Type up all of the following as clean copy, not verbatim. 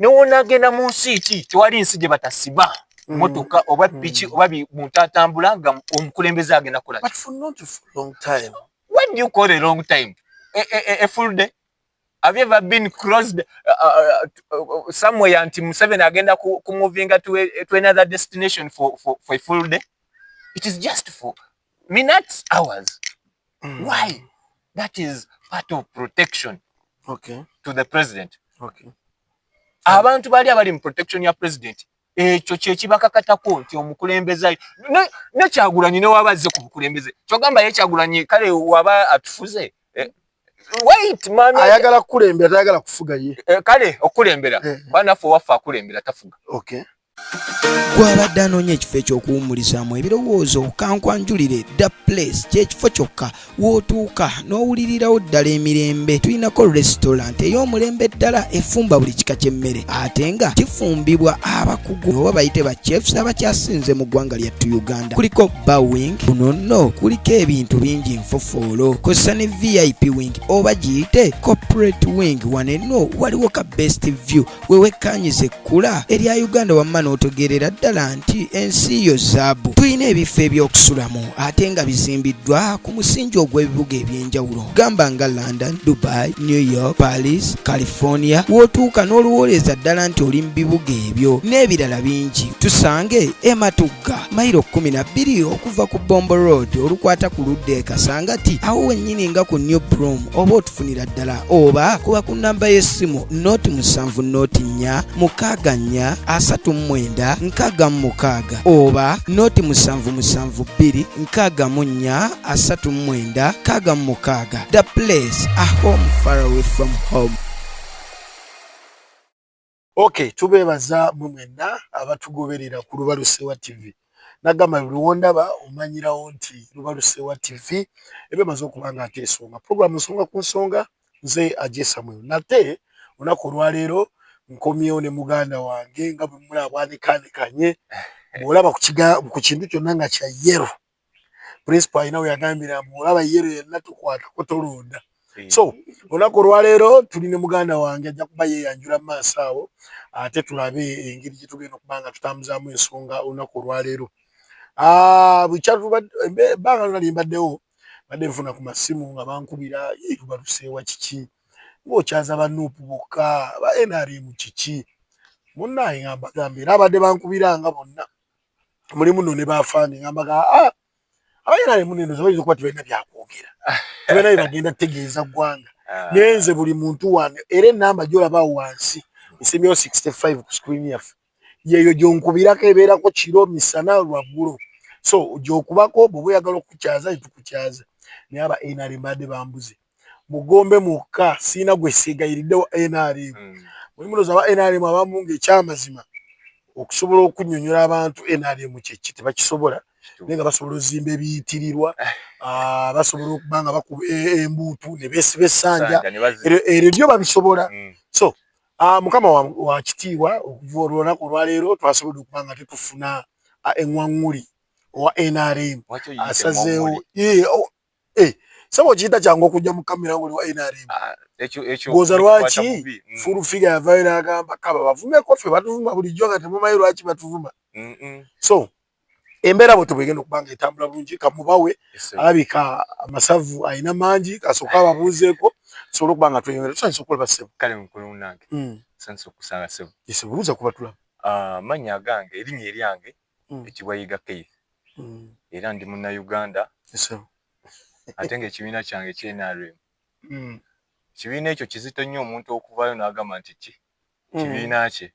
n'onagenda mu nsi ki tewali nsi gye batasiba motoka oba piki oba muntu atambula nga omukulembeze agenda kola. But for not for long time. What do you call a long time? A full day? Have you ever been crossed somewhere until Museveni agenda moving to another destination for a full day? It is just for minutes, hours. Why? That is part of protection to the president. Abantu bali abali mu protection ya president. Ekyo kyekibakakatako nti omukulembeze ne Kyagulanyi ne wabazze ku bukulembeze. Kyogamba ye Kyagulanyi kale waba atufuze. Wait man, ayagala kulembera ayagala kufuga ye. Kale okulembera bana fo wafa kulembera tafuga. Gwabadde anoonya ekifo ekyokuwummulizaamu ebirowoozo kankwanjulire The Place kyekifo kyokka wootuuka n'owulirirawo ddala emirembe. Tulinako restaurant ey'omulembe ddala efumba buli kika ky'emmere ate nga kifumbibwa abakugu oba bayite ba chefs abakyasinze mu ggwanga lyattu Uganda. Kuliko bar wing, kuno nno kuliko ebintu bingi nfofoolo, kosa ne VIP wing oba giyite corporate wing. Wano enno waliwo ka best view wewekkaanyiza ekkula erya Uganda wamma n'otegeerera ddala nti ensi yo zaabu. Tulina ebifo eby'okusulamu ate nga bizimbiddwa ku musingi ogw'ebibuga eby'enjawulo gamba nga London, Dubai, New York, Paris, California. Wootuuka n'oluwooleza ddala nti oli mu bibuga ebyo n'ebirala bingi. Tusange Matugga mayiro 12 okuva ku Bombo Road olukwata ku ludda e Kasangati awo wennyini nga ku New Broom, oba otufunira ddala oba kuba ku nnamba y'essimu noti 7 noti 4 6 4 39 oba noti 772 64 39 The Place, a home far away from home. Tubebaza mumwenda abatugoberera ku Lubalusewa TV. Nagamba luwondaba omanyirawo nti Lubalusewa TV ebemaze okubanga atesonga program nsonga ku nsonga nze Ajesa mwe nate onako lwaleero nkomyewo ne muganda wange nga bwe mulabwanikanikanye bw'olaba ku kintu kyonna nga kya yero principal ayina we yagambira bw'olaba yero yenna tukwatako tolonda. So onako lwaleero tuli ne muganda wange ajja kuba yeeyanjula mu maaso awo ate tulabe engeri gye tugenda okubanga tutambuzaamu ensonga olunaku olwaleero. Ebbanga lonna limbaddewo badde nfuna ku masimu nga bankubira Lubalusewa kiki ng'okyaza bannuupu bokka ba NRM kiki munnaye nga mbagambye n'abadde bankubiranga bonna mulimu nno ne baafaani nga mbaga aba NRM nno bayinza okuba tebalina byakwogera tebalina bye bagenda tegeeza ggwanga nenze buli muntu wano era ennamba gy'olabawo wansi esemyewo 65 ku screen yaffe yeeyo gy'onkubirako ebeerako kiro misana lwaggulo. So gy'okubako bw'oba oyagala okukukyaza tukukyaza naye aba NRM badde bambuze mugombe mukka siina gwe seegayiriddewo NRM. Mulimu looza aba NRM abamu ng'ekyamazima okusobola okunnyonnyola abantu NRM kyeki tebakisobola naye nga basobola ozimba ebiyitirirwa basobola okuba nga bakuba embuutu ne beesiba essanja eryo byo babisobola. So mukama wa kitiibwa okuva olunaku olwaleero twasobodde okuba nga tetufuna eŋŋwaŋŋuli owa NRM asazeewo saba okiyita kyangu okujja mu kamera ng'oli wa NRM goza lwaki full figure yavaayo n'agamba kaba bavumeko ffe batuvuma bulijjo nga temumanyi lwaki batuvuma. So embeera bwe tubegenda okuba nga etambula bulungi kamubawe alabika amasavu ayina mangi kasooka ababuuzeeko tusobole okuba nga tweyongera tusanyusa okulaba ssebo. Kale mukulu nange sanyusa okusanga ssebo buuza kuba tulaba amannya gange erinnya eryange Ekibwayiga Keith era ndi Munnayuganda ate ng'ekibiina kyange NRM. Ekibiina ekyo kizito nnyo omuntu okuvaayo n'agamba nti kibiina kye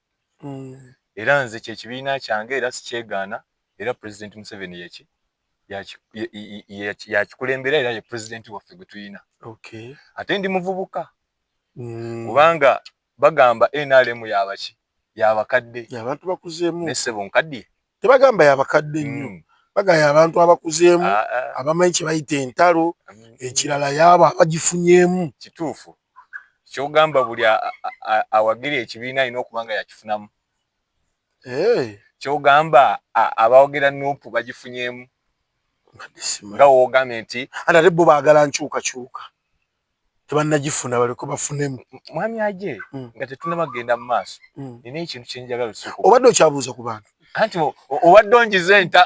era nze kyekibiina kyange era sikyegaana era President Museveni yakikulembera era ye President waffe gwe tuyina. Ate ndi muvubuka kubanga bagamba NRM yabaki yabakadde abantu bakuzeemu ne ssebo nkaddiye tebagamba yabakadde nnyo bagaya abantu abakuzeemu abamanyi kye bayita entalo ekirala yaabo abagifunyemu. Kituufu kyogamba buli awagira ekibiina alina okuba nga yakifunamu. Kyogamba abawogera nuupu bagifunyemu nga woogambye nti ate bo baagala nkyukakyuka tebannagifuna baliko bafunemu. Mwami aje nga tetunabagenda mu maaso nina ekintu kye njagala olusuku Obadde okyabuuza ku bantu anti obadde ongize nti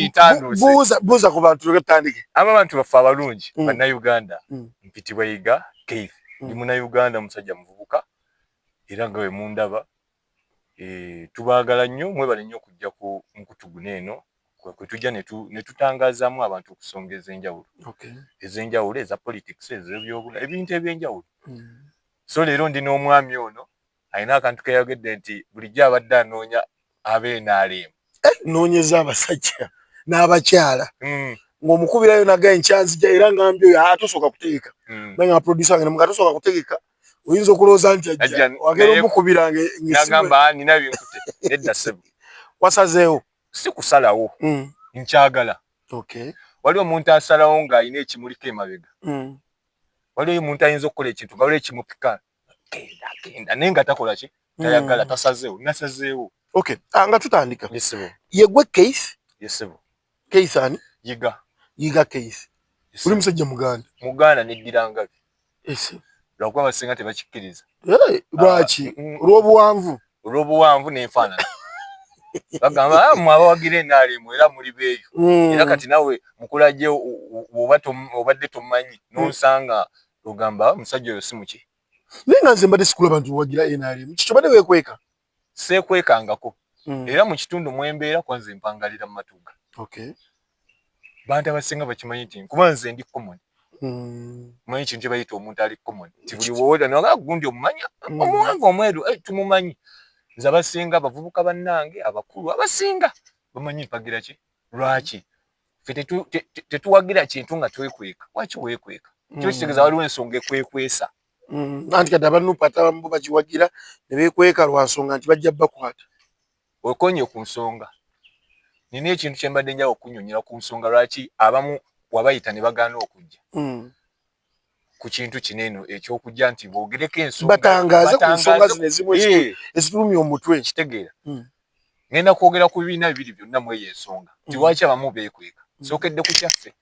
ntaanuse buuza ku bantu tuleke tutandike. abantu baffe abalungi bannayuganda mpitibwa Yiga Keith ndi munnayuganda musajja muvubuka era nga we mundaba tubaagala nnyo mwebale nnyo okujja ku nkutuguno eno kwe tujja ne tutangazaamu abantu okusonga ez'enjawulo eza politics ez'ebyobula ebintu eby'enjawulo. So leero ndi n'omwami ono alina akantu keyayogedde nti bulijjo abadde anoonya ab'NRM. Noonyeza abasajja n'abakyala ng'omukubirayo naga enkyanzija era ngambye oyo atosooka kutegeka nga producer wange nga tosooka kutegeka oyinza okulowooza nti ajja wagera omukubira ng'agamba nina binkute nedda ssebo wasazeewo si kusalawo nkyagala. Waliwo omuntu asalawo ng'alina ekimuliko emabega, waliwo omuntu ayinza okukola ekintu nga waliwo ekimupika genda naye nga takola ki tayagala tasazeewo nasazeewo. Nga tutandika yesebo yegwe Keith yesebo Keith ani Yiga Keith uli musajja muganda neddirangabi lwakuba abasinga tebakikkiriza. Lwaki? Olw'obuwanvu n'enfaanana bagamba mwe abawagira NRM era muli beeyo era kati nawe mukulajje obadde tomanyi n'onsanga ogamba musajja oyo si muki. Naye nga nze mbadde sikulaba nti owagira NRM kikyo badde weekweka. Seekwekangako era mu kitundu mwembeera kwanze mpangalira mu matuga. Bantu abasinga bakimanyi nti kuba nze ndi common. Manyi kintu bayita omuntu ali common nti buli wowoda naga gundi omumanya omuwanvu omweru tumumanyi. Nze abasinga abavubuka bannange abakulu abasinga bamanyi mpagira ki lwaki ffe tetuwagira kintu nga twekweka. Waki weekweka? Kyo kitegeeza waliwo ensonga ekwekwesa. Anti kati abanupu ate abamu bakiwagira ne beekweka lwa nsonga nti bajja bakwata. Okonye ku nsonga nina ekintu kye mbadde njagala okunnyonnyola ku nsonga lwaki abamu wabayita ne bagaana okujja ku kintu kineno ekyokujja nti boogereko ensonga batangaze ku nsonga zino ezimu ezitulumya omutwe. Kitegeera ngenda kwogera ku bibiina bibiri byonna mu eyo ensonga nti lwaki abamu beekweka. Sookedde ku kyaffe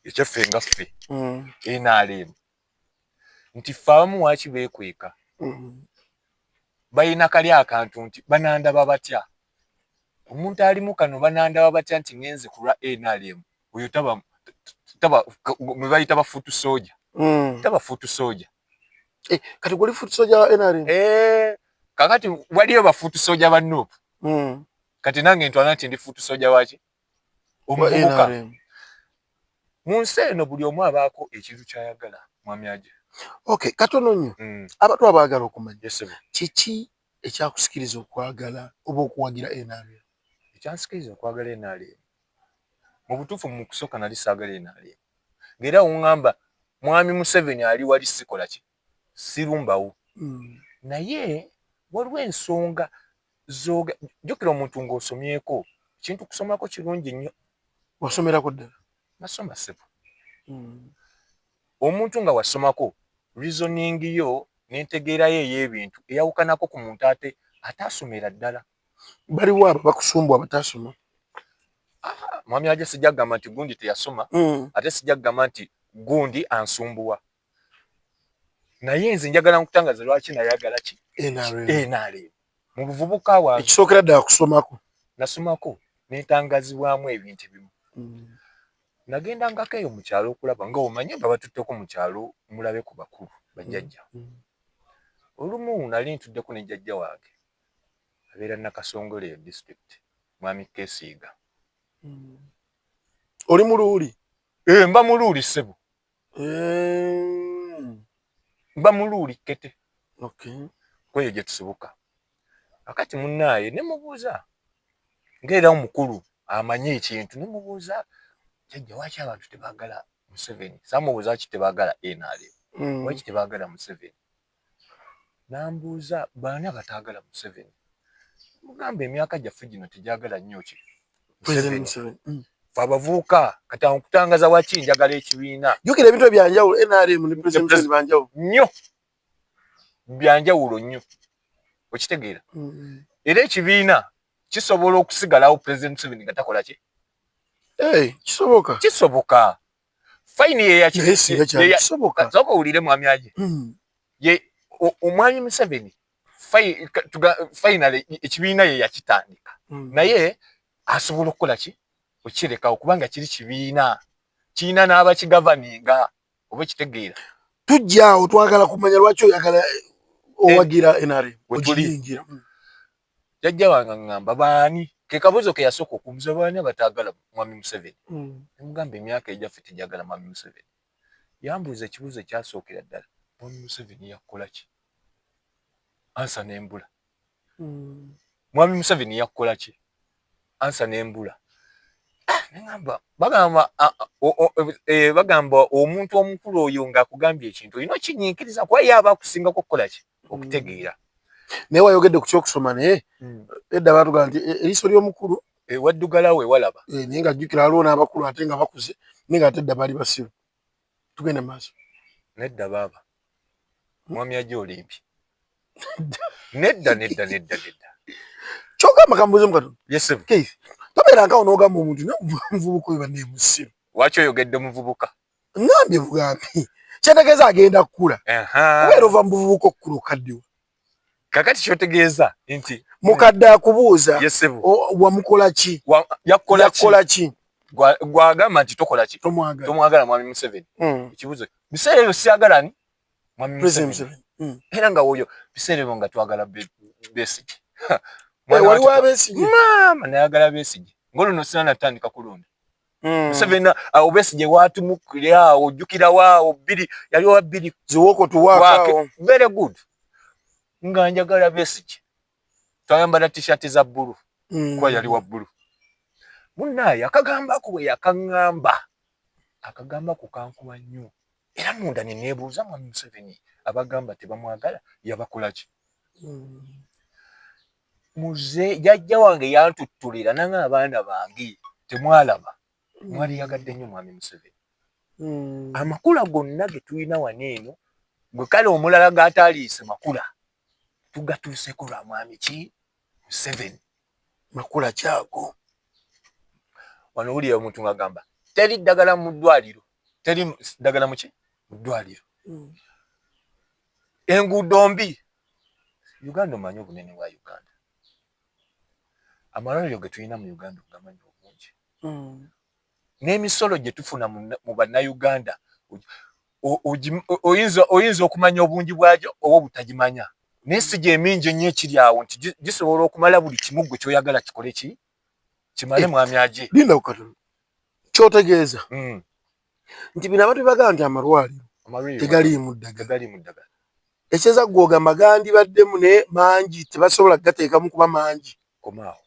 ekyaffe nga ffe NRM nti ffe abamu waaki beekweka balina kali akantu nti banandaba batya. Omuntu alimu kano banandaba batya nti ngenze ku lwa NRM oyo taba mwe bayita bafuutu soja taba fuutu soja. Kati guli fuutu soja wa NRM? Kakati waliyo bafuutu soja ba Nuupu kati nange ntwana nti ndi fuutu soja waki omuvubuka. Mu nsi eno buli omu abaako ekintu ky'ayagala mwami aje. Katono nnyo abantu abaagala okumanya kiki ekyakusikiriza okwagala oba okuwagira NRM? Ekyansikiriza okwagala NRM mu butuufu mu kusooka nali saagala NRM ng'era oŋŋamba mwami Museveni ali wali sikola ki sirumbawo naye waliwo ensonga jjukira omuntu ng'osomyeko kintu kusomako kirungi nnyo. Wasomerako ddala? Nasoma ssebo. Omuntu nga wasomako reasoning yo n'entegeerayo ey'ebintu eyawukanako ku muntu ate ataasomera ddala. Baliwo abo bakusumbwa abataasoma? Mwami aje sijja kugamba nti gundi teyasoma ate sijja kugamba nti gundi ansumbuwa. Naye nze njagala nkutangaza lwaki nayagala ki NRM mu buvubuka wange. Ekisookera ddala kusomako? Nasomako neetangazibwamu ebintu ebimu. Nagendangako eyo mu kyalo okulaba nga omanyi nga batutteko mu kyalo mulabe ku bakulu bajjajja. Olumu nali ntuddeko ne jjajja wange abeera Nakasongole eyo district mwami Kesiiga. Oli mu Luuli? Mba mu Luuli ssebo. Mba mu Luuli Kete. Kweyo gye tusibuka. Akati munnaaye ne mubuuza ng'era omukulu amanyi ekintu ne mubuuza jjajja lwaki abantu tebaagala Museveni? Saamubuuza ki tebaagala NRM lwaki tebaagala Museveni? Nambuuza baani abataagala Museveni? Mugamba emyaka gyaffe gino tegyagala nnyo ki Museveni. Ffe abavubuka kati akutangaza waki njagala ekibiina. Jjukira ebintu ebyanjawulo NRM ne Museveni banjawulo nnyo byanjawulo nnyo okitegeera. Era ekibiina kisobola okusigalawo President Museveni nga takola ki? Kisoboka. Kisoboka. fine ye ya Yes, ya soboka. Soko ulire mwami aje. Ye omwami Museveni finally ekibiina ye yakitandika. Naye asobola okukola ki? Okireka okubanga kiri kibiina. Kiina n'abakigavaninga oba kitegeera. Tujja otwagala kumanya lwaki oyagala owagira NRM. Ogiringira. Jajja wange ngamba baani ke kabuzo ke yasoko okumuza baani abatagala mwami Museveni. Mugamba emyaka ejaffe tejagala mwami Museveni. Yambuuza ekibuzo kyasookera ddala. Mwami Museveni yakola ki? Ansa n'embula. Mwami Museveni yakola ki? Ansa n'embula. Ngamba bagamba omuntu omukulu oyo ng'akugambye ekintu olina okinyiikiriza kuba ye aba akusinga kukola ki? Okutegeera. Naye wayogedde ku kyokusoma naye edda baatugamba nti eriiso ly'omukulu waddugala we walaba. Naye nga jjukira waliwo n'abakulu ate nga bakuze naye nga ate edda baali basiru. Tugende maaso. Nedda baaba. Mwami aje olimpi. Nedda. Kyogamba kambuuze mu katono. Yes. Keith. Tobeera nkawo n'ogamba omuntu n'omuvubuka oyo banne musiru. Lwaki oyogedde muvubuka? Ngambye bugambi. Kyetegeeza agenda kukula. Kubeera ova mu buvubuka okukula okaddewa. Kakati kyotegeeza nti mukadde akubuuza wamukola ki? Yakola ki? Gwagamba nti tokola ki? Tomwagala mwami Museveni. Ekibuzo. Biseera ebyo siyagala ni? Mwami Museveni. Era nga woyo biseera ebyo nga twagala Besigye. Waliwo Abesigye. Maama nayagala Besigye. Ng'oluno sinanatandika kulonda. Museveni awo Besigye waatumukira awo ojjukira waawo bbiri yaliwo wa bbiri ziwoko tuwaako. Very good. Nga njagala Besigye. Twayambala t-shirt za bbulu. Kwa yali wa bbulu. Munnaye akagamba bwe yakangamba. Akagamba kukankuwa nnyo. Era munda ne neebuuza mwami Museveni abagamba tebamwagala yabakola ki? Muze jajja wange yantuttulira nanga abaana bange temwalaba. Mwali yagadde nnyo mwami Museveni. Amakula gonna ge tulina wano eno gwe kale omulala g'ataliise makula tugatuuseko lwa mwami ki? Museveni. Makula kyago. Wano wulira omuntu ng'agamba teri ddagala mu ddwaliro. Teri ddagala mu ki? Mu ddwaliro. Enguudo mbi. Uganda omanyi obunene bwa Uganda. Amalwaliro ge tulina mu Uganda ogamanyi obungi. N'emisolo gye tufuna mu bannayuganda oyinza okumanya obungi bwagyo oba obutagimanya. Naye si gyemingi ennyo ekiri awo nti gisobola okumala buli kimu gwe kyoyagala kikole ki? Kimale mwami aje. Linda ku katono. Kyotegeeza. Nti bino abantu bagamba nti amalwaliro tegaliimu ddagala. Ekyeza gw'ogamba gandibaddemu ne mangi tebasobola kugateekamu kuba mangi. Komaawo.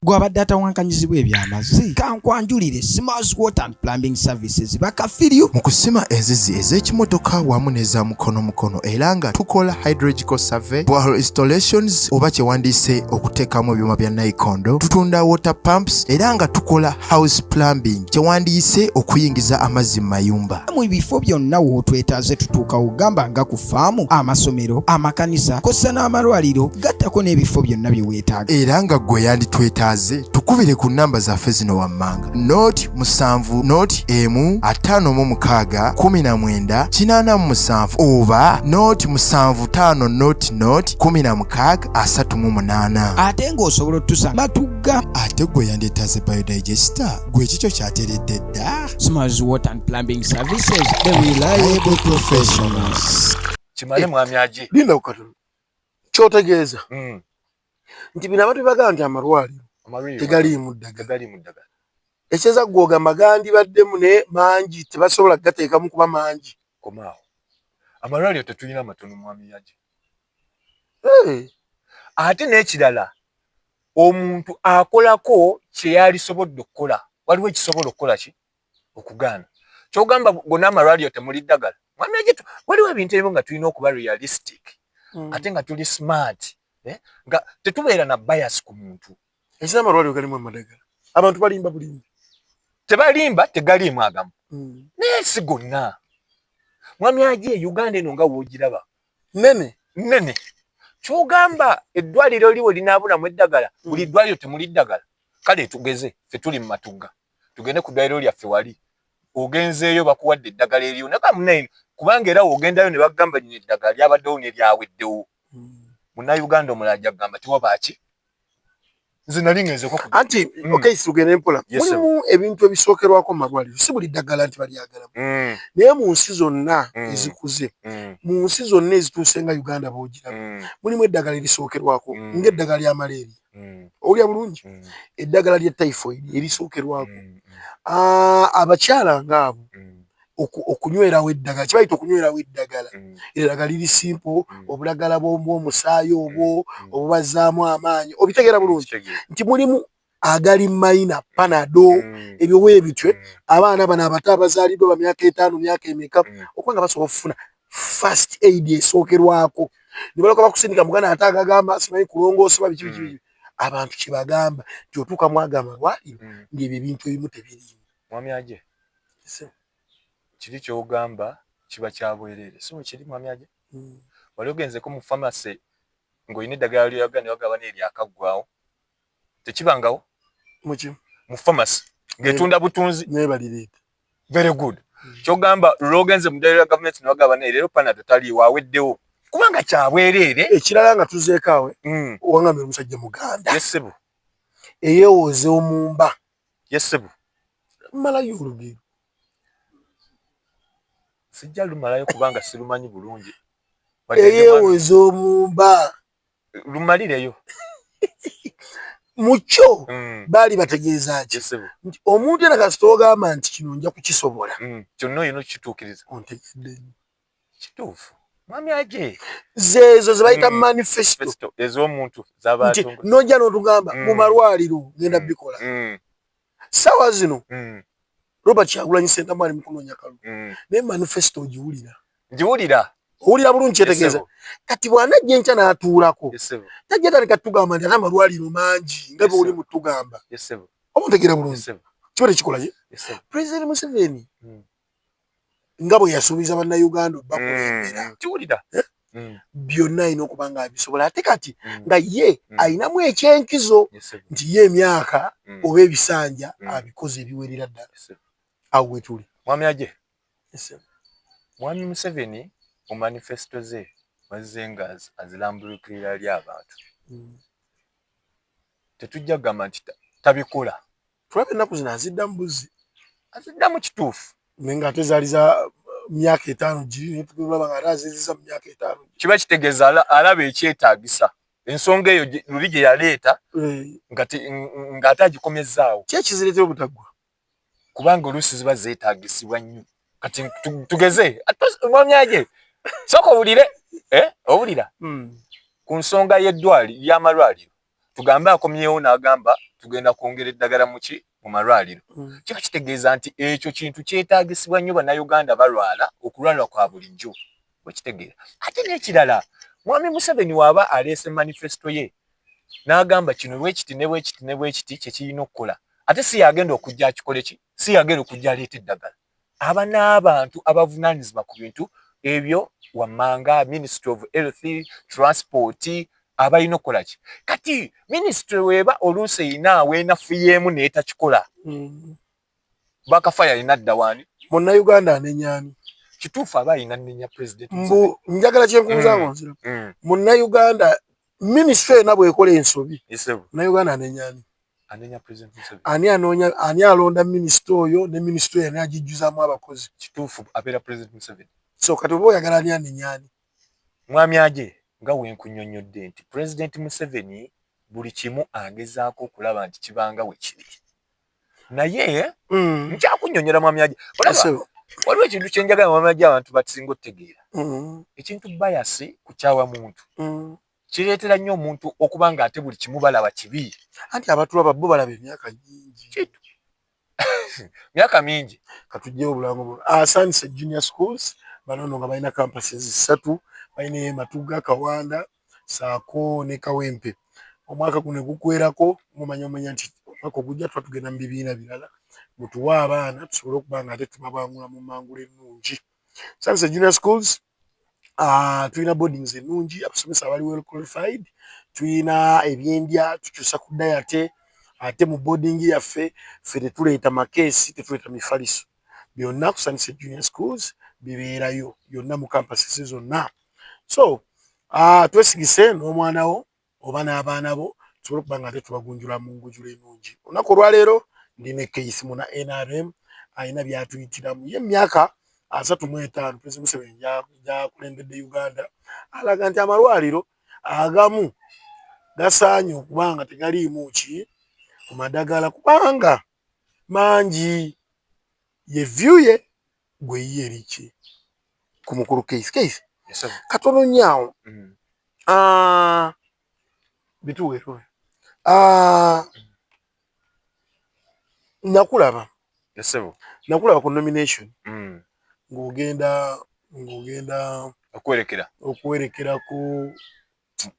Gwabadde atawankanyizibwa ebyamazzi kankwanjulire Smiles Water and Plumbing Services bakafiriyo mu kusima enzizi ez'ekimotoka wamu n'eza mukono era nga tukola hydrological survey, borehole installations oba kyewandiise okuteekamu ebyuma bya nayikondo. Tutunda water pumps era nga tukola house plumbing kyewandiise okuyingiza amazzi mu mayumba. Mu bifo byonna wootwetaaze tutuuka ugamba nga ku faamu, amasomero, amakanisa kossa n'amalwaliro gattako n'ebifo byonna bye weetaaga. Era nga gwe yanditwetaaze tukubire ku namba zaffe zino wammanga noti 7 noti 1561987 oba noti 75 noti 1638. Ate ng'osobola otusanga Matugga. Ate gwe yandeetaaze biodigester gwe kikyo kyateredde dda. Smiles Water and Plumbing Services, the reliable professionals. Kimale mwami aje. Linda ku katono. Kyotegeeza. Nti bino abantu bagamba nti amalwaliro tegaliimu ddagala. Ekyeza gw'ogamba gandibaddemu ne mangi tebasobola kugateekamu kuba mangi. Komaawo. Amalwaliro tetulina matono mwami aje. Ate n'ekirala omuntu akolako kye yalisobodde okukola. Waliwo ekisobola okukola ki? Okugaana. Kyogamba gonna amalwaliro temuli ddagala. Mwami aje waliwo ebintu ebimu nga tulina okuba realistic. Ate nga tuli smart. Nga tetubeera na bias ku muntu. Ekina amalwaliro galimu amadagala. Abantu balimba bulimbi. Tebalimba tegaliimu agamu. Naye si gonna. Mwami aje Uganda eno nga woogiraba. Nene. Kyogamba eddwaliro liwo linaabulamu eddagala. Buli ddwaliro temuli ddagala. Kale tugeze ffe tuli mu Matugga. Tugende ku ddwaliro lyaffe wali. ogenzeeyo bakuwadde eddagala eriyo naga munaino kubanga era ogendayo ne bagamba nyo eddagala lyabaddewo ne lyaweddewo munnayuganda omulala ajja kugamba tiwabaaki nze nali ngenzeko anti okay tugende mpola mulimu ebintu ebisookerwako mu malwaliro si buli ddagala nti balyagalamu naye mu nsi zonna ezikuze mu nsi zonna ezituuse nga Uganda boogiraba mulimu eddagala erisookerwako ng'eddagala lya malaria owulya bulungi eddagala lya typhoid erisookerwako abakyala ngaabo okunywerawo eddagala kibayita okunywerawo eddagala eddagala liri simple obulagala bw'omusaayi obwo obubazaamu amaanyi obitegeera bulungi nti mulimu agali mayina panado ebyo weebitwe abaana bano abato abazaaliddwa ba myaka 5 myaka emeka okubanga basobola okufuna first aid esookerwako ne balyoka bakusindika muganda ate agagamba simanyi kulongoosa oba biki abantu kibagamba nti otuuka mwaga amalwaliro ng'ebyo ebintu ebimu tebiriimu mwami aje kiri kyogamba kiba kyabwerere so kiri mwami aje wali ogenzeko mu pharmacy ng'olina eddagala lyoyagala ne bagaba n'eryakaggwawo tekibangawo mu pharmacy ng'etunda butunzi nebalireeta very good kyogamba lwogenze mu ddagala lya gavumenti ne bagaba leero panado taliiwo aweddewo kubanga kyabwerere ekirala nga tuzeekaawe owangamira omusajja muganda yesebo eyeewooza omumba yesebo malayo olugero sijja lumalayo kubanga sirumanyi bulungi eyeewooza omumba lumalireyo mukyo baali bategeeza ki nti omuntu ena kasita ogamba nti kino nja kukisobola kyonna oyina okukituukiriza ontegedde kituufu mwami aje zeezo ze bayita manifesto ez'omuntu nti nojja n'otugamba mu malwaliro ngenda bikola sawa zino Robert Kyagulanyi Ssentamu mukunoonya kalulu naye manifesto ogiwulira ngiwulira owulira bulungi kyetegeeza kati bw'anajja enkya n'atuulako tajja tandika tugamba nti ate amalwaliro mangi nga bwe oli mutugamba oba ontegeera bulungi kiba tekikola ye President Museveni nga bwe yasuubiza bannayuganda bakulembera kiwulira byonna alina okuba nga abisobola ate kati nga ye ayinamu ekyenkizo nti ye emyaka oba ebisanja abikoze ebiwerera ddala awo wetuli mwami aje mwami Museveni mu manifesto ze bazze nga azilambulukirira ly abantu tetujja kugamba nti tabikola tulaba ennaku zino aziddamu buzzi aziddamu kituufu naye ng'ate zaali za myaka 5 giri tulaba nga ate aziziza mu myaka 5 kiba kitegeeza alaba ekyetaagisa ensonga eyo luli gye yaleeta ng'ate agikomyezzaawo ki ekizireetera obutaggwa kubanga oluusi ziba zeetaagisibwa nnyo kati tugeze mwami aje sooka owulire owulira ku nsonga y'amalwaliro tugambe akomyewo n'agamba tugenda kwongera eddagala mu malwaliro kiba kitegeeza nti ekyo kintu kyetaagisibwa nnyo bannayuganda balwala okulwala kwa bulijjo wekitegeera ate n'ekirala mwami Museveni waaba aleese manifesto ye n'agamba kino bwekiti ne bwekiti ne bwekiti kyekirina okukola ate si yagenda okujja akikole ki si yagenda okujja aleeta eddagala aba n'abantu abavunaanyizibwa ku bintu ebyo wammanga Ministry of Health Transport abalina okukola ki kati ministry weeba oluusi eyina aweenafuyemu n'etakikola bakafaya alina dda waani munnayuganda anenyaani kituufu aba alina nnenya president mbu njagala kyenkunzaawo nzira munnayuganda ministry yonna bw'ekola ensobi munnayuganda anenyaani anenya president Museveni ani alonda minisita oyo ne minisita oyo ani agijjuzaamu abakozi kituufu abeera president Museveni so kati oba oyagala ani anenyaani mwami aje nga wenkunnyonnyodde nti president Museveni buli kimu agezaako okulaba nti kibanga we kiri naye nkyakunnyonnyola mwami aje waliwo ekintu kyenjagala mwami aje abantu basinga otegeera ekintu bayasi kukyawa muntu kireetera nnyo omuntu okuba nga ate buli kimu balaba kibi anti abatulaba bo balaba emyaka nyingi myaka mingi katujjewo obulango Asante Junior Schools banono nga balina campuses 3 balina Matuga Kawanda Saako ne Kawempe omwaka guno gukwerako mumanya nti omwaka ogujja tuba tugenda mu bibiina birala mutuwa abaana tusobole okuba nga ate tubabangula mu mangula ennungi Asante Junior Schools tulina boardings ennungi abasomesa abali well qualified tulina ebyendya tukyusa ku diet ate mu boarding yaffe ffe tetuleeta makeesi tetuleeta mifaliso byonna kusanise junior schools bibeerayo byonna mu campuses zonna. So twesigise n'omwana wo oba n'abaana bo tusobole okuba nga ate tubagunjula mu ngujula ennungi. Olunaku olwaleero ndine Keith Muna NRM alina byatuyitiramu ye emyaka 35 President Museveni gy'akulembedde Uganda alaga nti amalwaliro agamu gasaanye okuba nga tegaliimu ki ku madagala kubanga mangi. Ye view ye gwe ye eriki ku mukulu Keith katono nnyo bituweero nakulaba ku nomination ng'ogenda okwerekera ku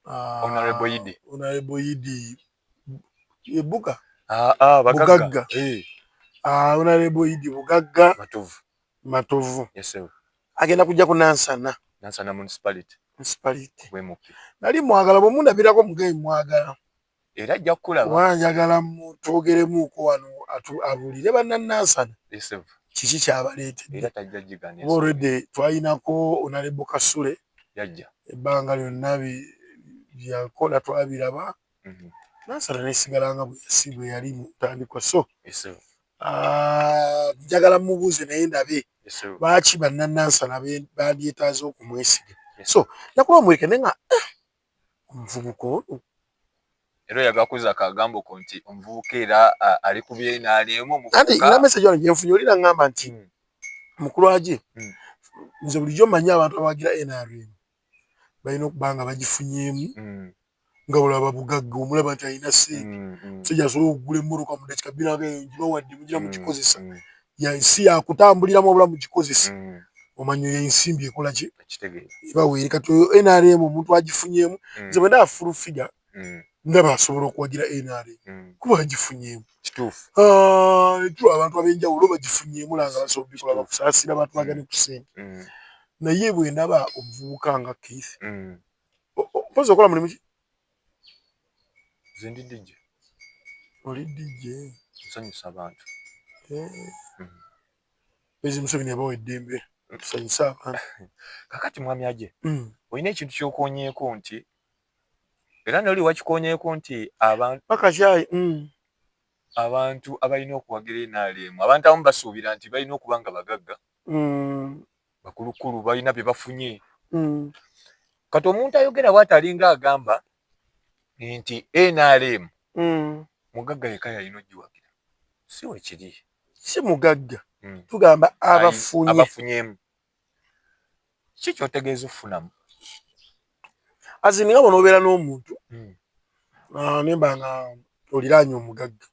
Honorable Idi Bugagga Honorable Idi Bugagga Matovu agenda kujja ku Nansana municipality nali mwagala bwe mundabirako mugeyi mwagala era ajja kukulaba wanjagala mutwogeremuuko wano abulire bannanansana kiki kyabaleetedde already twayinako Honorable Kasule yajja ebbanga lyonna byakola twabiraba Nansana nesigala nga bwe yali mu ntandikwa. So njagala mubuuze naye ndabe lwaki bannanansana bandyetaaze okumwesiga. So nakuba mweke nenga omuvubuka ono era oyagala kuza akagambo ko nti omuvubuka era ali ku byenaalemu omuvubuka anti nga message wano gyenfunye olira ngamba nti mukulu agi nze bulijjo mmanyi abantu abawagira NRM balina okuba nga bagifunyeemu nga bulaba Bugagga omulaba nti alina ssente so asobola okugula emmotoka mu dakika bbiri gibawadde mugira mugikozesa si yakutambuliramu obula mugikozesa omanyi ensimbi ekola ki ebaweere kati NRM omuntu agifunyeemu nze bwe ndaba full figure ndaba asobola okuwagira NRM kuba agifunyeemu kituufu ekyo abantu ab'enjawulo bagifunyeemu langa basobola bikola bakusaasira abantu bagane ku ssente naye bwe ndaba omuvubuka nga Keith mpozi okola mulimu ki nze ndi DJ oli DJ nsanyusa abantu President Museveni yabawa eddembe tusanyusa abantu kakati mwami aje olina ekintu ky'okoonyeeko nti era noli wakikonyeeko nti abantu abalina okuwagira NRM abantu abamu basuubira nti balina okuba nga bagagga bakulukulu balina bye bafunye kati omuntu ayogera bw'ati alinga agamba nti NRM mugagga yeka yalina ogiwagira si wekiri si mugagga tugamba abafunyeemu ki kyotegeeza okufunamu azininga bona obeera n'omuntu nemba nga oliraanye omugagga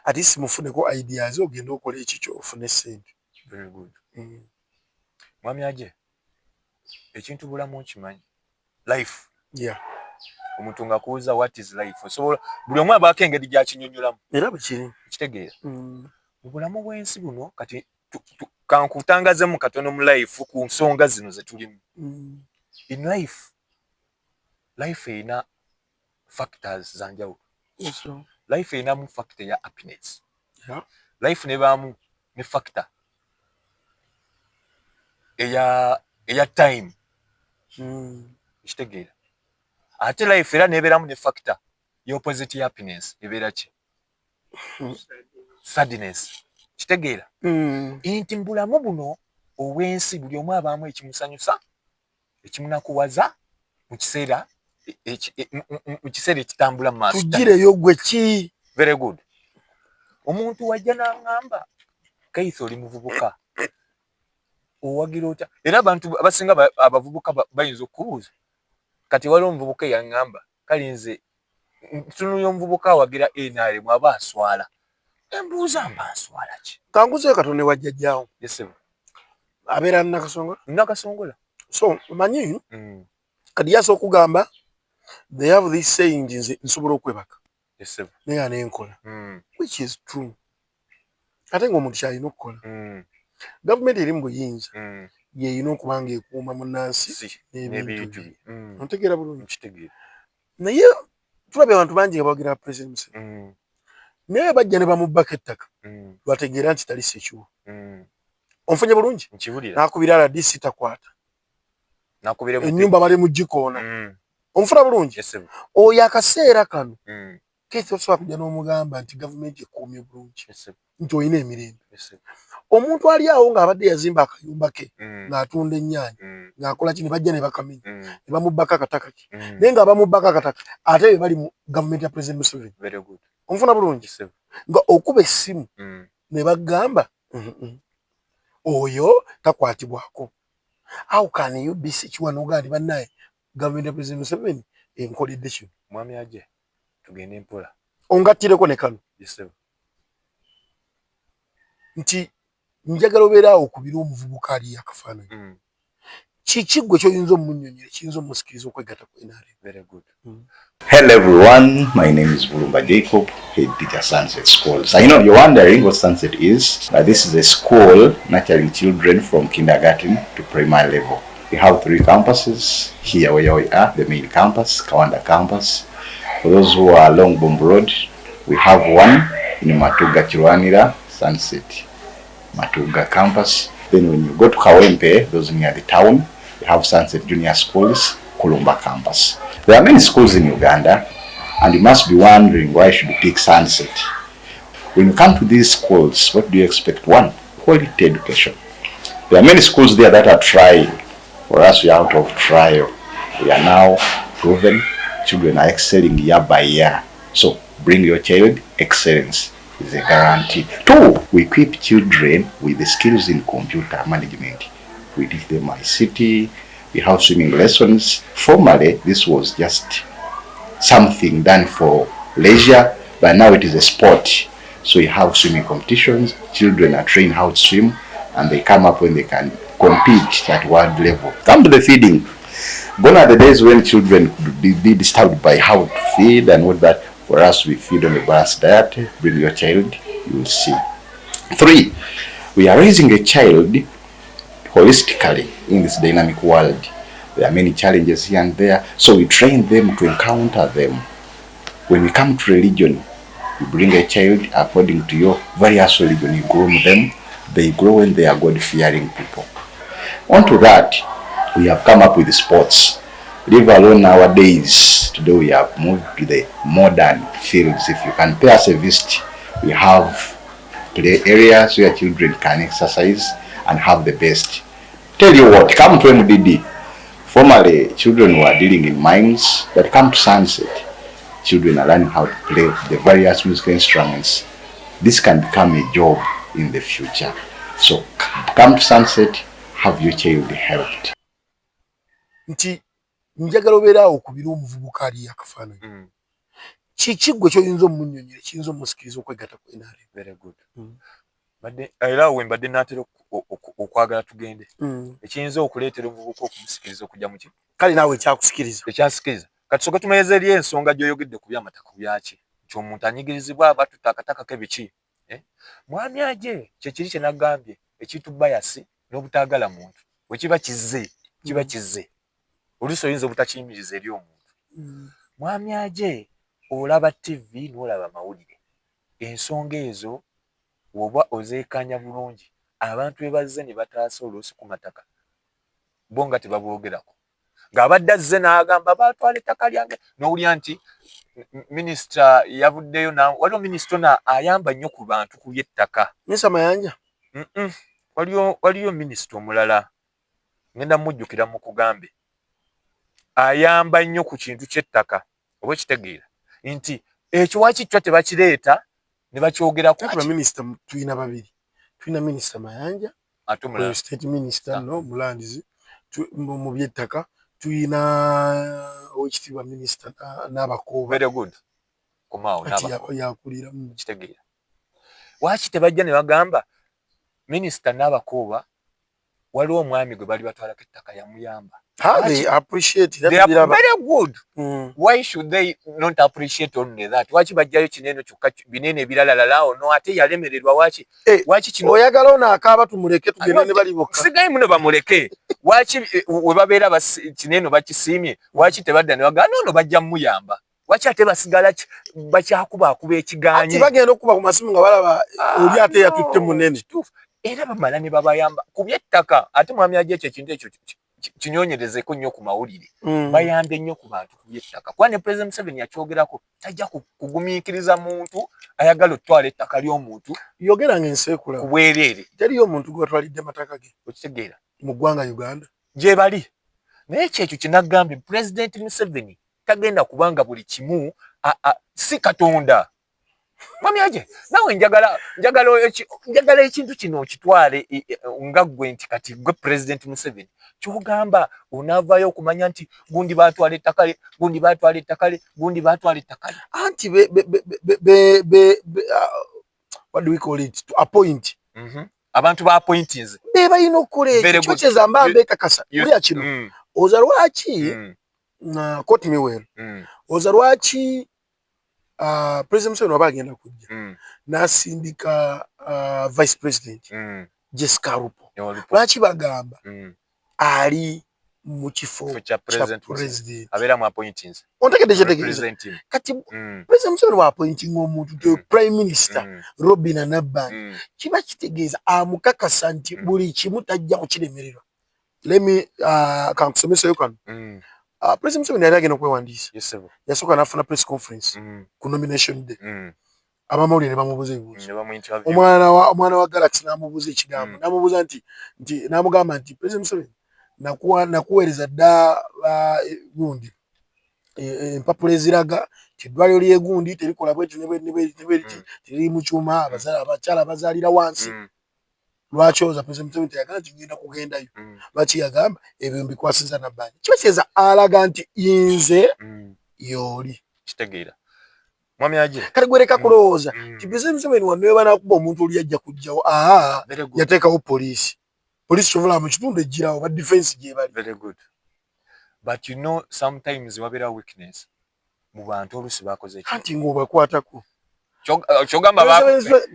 ati simufuneko ideas ogenda okola ekikyo ofune sente. Very good. Mwami aje ekintu bulamu okimanyi life omuntu nga kuuza what is life osobola buli omu abaako engeri gyakinyonyolamu era bwekiri kitegeera mu bulamu bw'ensi buno kati kankutangazemu katono mu life ku nsonga zino ze tulimu in life erina factors za njawulo life erinamu factor ya happiness life nebaamu ne factor eya time kitegeera ate life era nebeeramu ne factor ya opposite happiness ebeera ki sadness kitegeera nti mbulamu buno obw'ensi buli omu abaamu ekimusanyusa ekimunakuwaza mu kiseera ekitambula mu maaso tugireyo gwe ki very good omuntu wajja n'aŋŋamba Keith oli muvubuka owagira otya era abantu abasinga abavubuka bayinza okubuuza kati waliwo omuvubuka eyaŋŋamba kale nze ntunuulira omuvubuka awagira NRM aba aswala embuuza mba nswala ki kanguzeyo katono wajjajjaawo abeera nakasongola so manyi kati yasa okugamba they have this saying nze nsobola okwebaka naye anenkola which is true ate ng'omuntu kyalina okukola gavumenti eri mu buyinza yeyina okuba nga ekuuma munnansi n'ebintu bye ontegeera bulungi naye tulabye abantu bangi nga bawagira President Museveni naye bajja ne bamubbako ettaka lwategeera nti tali sekiwo onfunye bulungi nakubira RDC takwata ennyumba bali mu gikoona onfuna bulungi oyo akaseera kano kesi osobola kujja n'omugamba nti gavumenti ekuumye bulungi nti olina emirembe omuntu ali awo ng'abadde yazimba akayumba ke ng'atunda ennyaanya ng'akola kino bajja ne bakamenya ne bamubbako akataka ke naye nga bamubbako akataka ate be bali mu gavumenti ya President Museveni onfuna bulungi nga okuba essimu ne bagamba oyo takwatibwako. How can you be sikiwano gandi bannaye gavumenti ya President Museveni enkoledde kino mwami aje tugende empola ongattireko ne kano nti njagala obeera awo okubira omuvubuka ali akafaananyi kiki gwe kyoyinza omunnyonnyola kiyinza omusikiriza okwegatta ku NRM. Hello everyone, my name is Bulumba Jacob, head teacher Sunset Schools. I know you're wondering what Sunset is. This is a school nurturing children from kindergarten to primary level. We have 3 campuses here where we are, the main campus, Kawanda campus. For those who are along Bombo Road, we have one in Matuga Chirwanira, Sunset Matuga campus. Then when you go to Kawempe, those near the town, we have Sunset Junior Schools, Kolumba campus. There are many schools in Uganda, and you must be wondering why should you pick Sunset. When you come to these schools, what do you expect? One, quality education. There are many schools there that are trying. For us, we are out of trial. We are now proven. Children are excelling year by year. So bring your child. Excellence is a guarantee. 2, we equip children with the skills in computer management. We teach them ICT. We have swimming lessons. Formerly, this was just something done for leisure, but now it is a sport. So you have swimming competitions. Children are trained how to swim, and they come up when they can compete at world level. Come to the feeding. Gone are the days when children could be disturbed by how to feed and what that. For us, we feed on a balanced diet. Bring your child, you will see. 3, we are raising a child holistically in this dynamic world. There are many challenges here and there, so we train them to encounter them. When we come to religion, you bring a child according to your various religion, you groom them, they grow and they are God-fearing people. Onto that, we have come up with sports. Leave alone nowadays, today we have moved to the modern fields. If you can pay us a visit, we have play areas where children can exercise and have the best. Tell you what, come to MDD. Formerly, children were dealing in mines, but come to Sunset. Children are learning how to play the various musical instruments. This can become a job in the future. So come to Sunset, have your child helped. Nti njagala obeera awo okubira omuvubuka ali akafaananyi kiki gwe kyoyinza omunnyonnyola kiyinza omusikiriza okwegatta ku NRM. Very good. Badde era we mbadde naatera okwagala tugende ekiyinza okuleetera omuvubuka okumusikiriza okujja mu ki kale naawe ekyasikiriza kati soka tumenyeza eri ensonga gy'oyogedde ku by'amataka byaki nti omuntu anyigirizibwa batuta akataka ke biki mwami aje kyekiri kye nagambye ekintu bayasi n'obutaagala muntu bwe kiba kizze oluusi oyinza obutakiyimiriza eri omuntu mwami aje olaba TV n'olaba mawulire ensonga ezo woba ozeekanya bulungi abantu be bazze ne bataasa oluusi ku mataka bo nga tebaboogerako ng'abadde azze n'agamba baatwala ettaka lyange n'owulya nti minisita yavuddeyo waliwo minisita ayamba nnyo ku bantu ku by'ettaka Minisita Mayanja waliyo minisita omulala ngenda mujjukira mu kugambe ayamba nnyo ku kintu ky'ettaka oba ekitegeera nti ekyo wakittwa tebakireeta ne bakyogerako. Minisita tulina babiri, tulina minisita Mayanja state minister mulandizi mu by'ettaka, tulina owekitiibwa minisita Nabakooba. Very good. Komao yakulira kitegeera waki tebajja ne bagamba minisita Nabakooba waliwo omwami gwe bali batwalako ettaka yamuyamba. They appreciate that. They are very good. Why should they not appreciate only that? Waki bajjayo kinene kyokka binene ebiralalalawo no ate yalemererwa waki kino oyagala ono akaaba tumuleke tugende ne bali bokka sigayi muno bamuleke waki we babeera kinene bakisiimye waki tebadda ne bagamba no bajja muyamba Lwaki ate basigala bakyakuba ekigaanye? Ati bagenda okuba ku masimu nga balaba oli ate yatutte munene. Era bamala ne babayamba ku by'ettaka. Ate mwami Ajje ekintu ekyo kinyonyerezeko nnyo ku mawulire. Bayambye nnyo ku bantu ku by'ettaka. Kuba ne President Museveni yakyogerako tajja kugumiikiriza muntu ayagala otwala ettaka ly'omuntu. Yogera ng'enseekula. Ku bwereere. Teriyo omuntu gw'atwalidde mataka ge. Okitegeera. Mu ggwanga Uganda. Gye bali. Naye ekyo kinagambye President Museveni tagenda kubanga buli kimu si Katonda. Mwami Ajje, nawe njagala ekintu kino okitwale nga ggwe nti kati gwe President Museveni kyogamba onaavaayo okumanya nti gundi baatwala ettaka, gundi baatwala ettaka, gundi baatwala ettaka. Anti what do we call it? To appoint. Abantu ba appointees. Be balina okukola ekyo. Kyokyeza mba kakasa. Mulya kino. Oza lwaki quote me well. Oza lwaki President Museveni waba agenda kujja n'asindika Vice President Jessica Alupo. Lwaki bagamba ali mu kifo kya President abeera mu appointings. Ontegedde kyetegeeza. Kati President Museveni wa appointing omuntu Prime Minister Robin Anabban kiba kitegeeza amukakasa nti buli kimu tajja kukiremererwa. Let me kankusomeseyo kano. President Museveni yali agenda okwewandiisa. Yasooka n'afuna press conference ku nomination day. Abamawulire ne bamubuuza ebibuuzo. Omwana wa Galaxy n'amubuuza ekigambo. N'amubuuza nti n'amugamba nti President Museveni nakuweereza dda gundi empapula eziraga nti eddwaliro ly'egundi terikola bweti teriri mu kyuma abakyala bazaalira wansi. Lwaki oza President Museveni teyagamba nti ngenda kugendayo? Lwaki yagamba ebyo mbikwasiza Nabbanyi? Kiba kyeza alaga nti nze y'oli. Kitegeera. Mwami Ajje. Kale gwereka kulowooza nti President Museveni wano we banakuba omuntu oli yajja kujjawo yateekawo poliisi. Police chovola mu kitundu ejjirawo ba defense gye bali. Very good. But you know sometimes wabera weakness mu bantu olusi bakoze ekyo. Anti ng'obakwatako. Kyogamba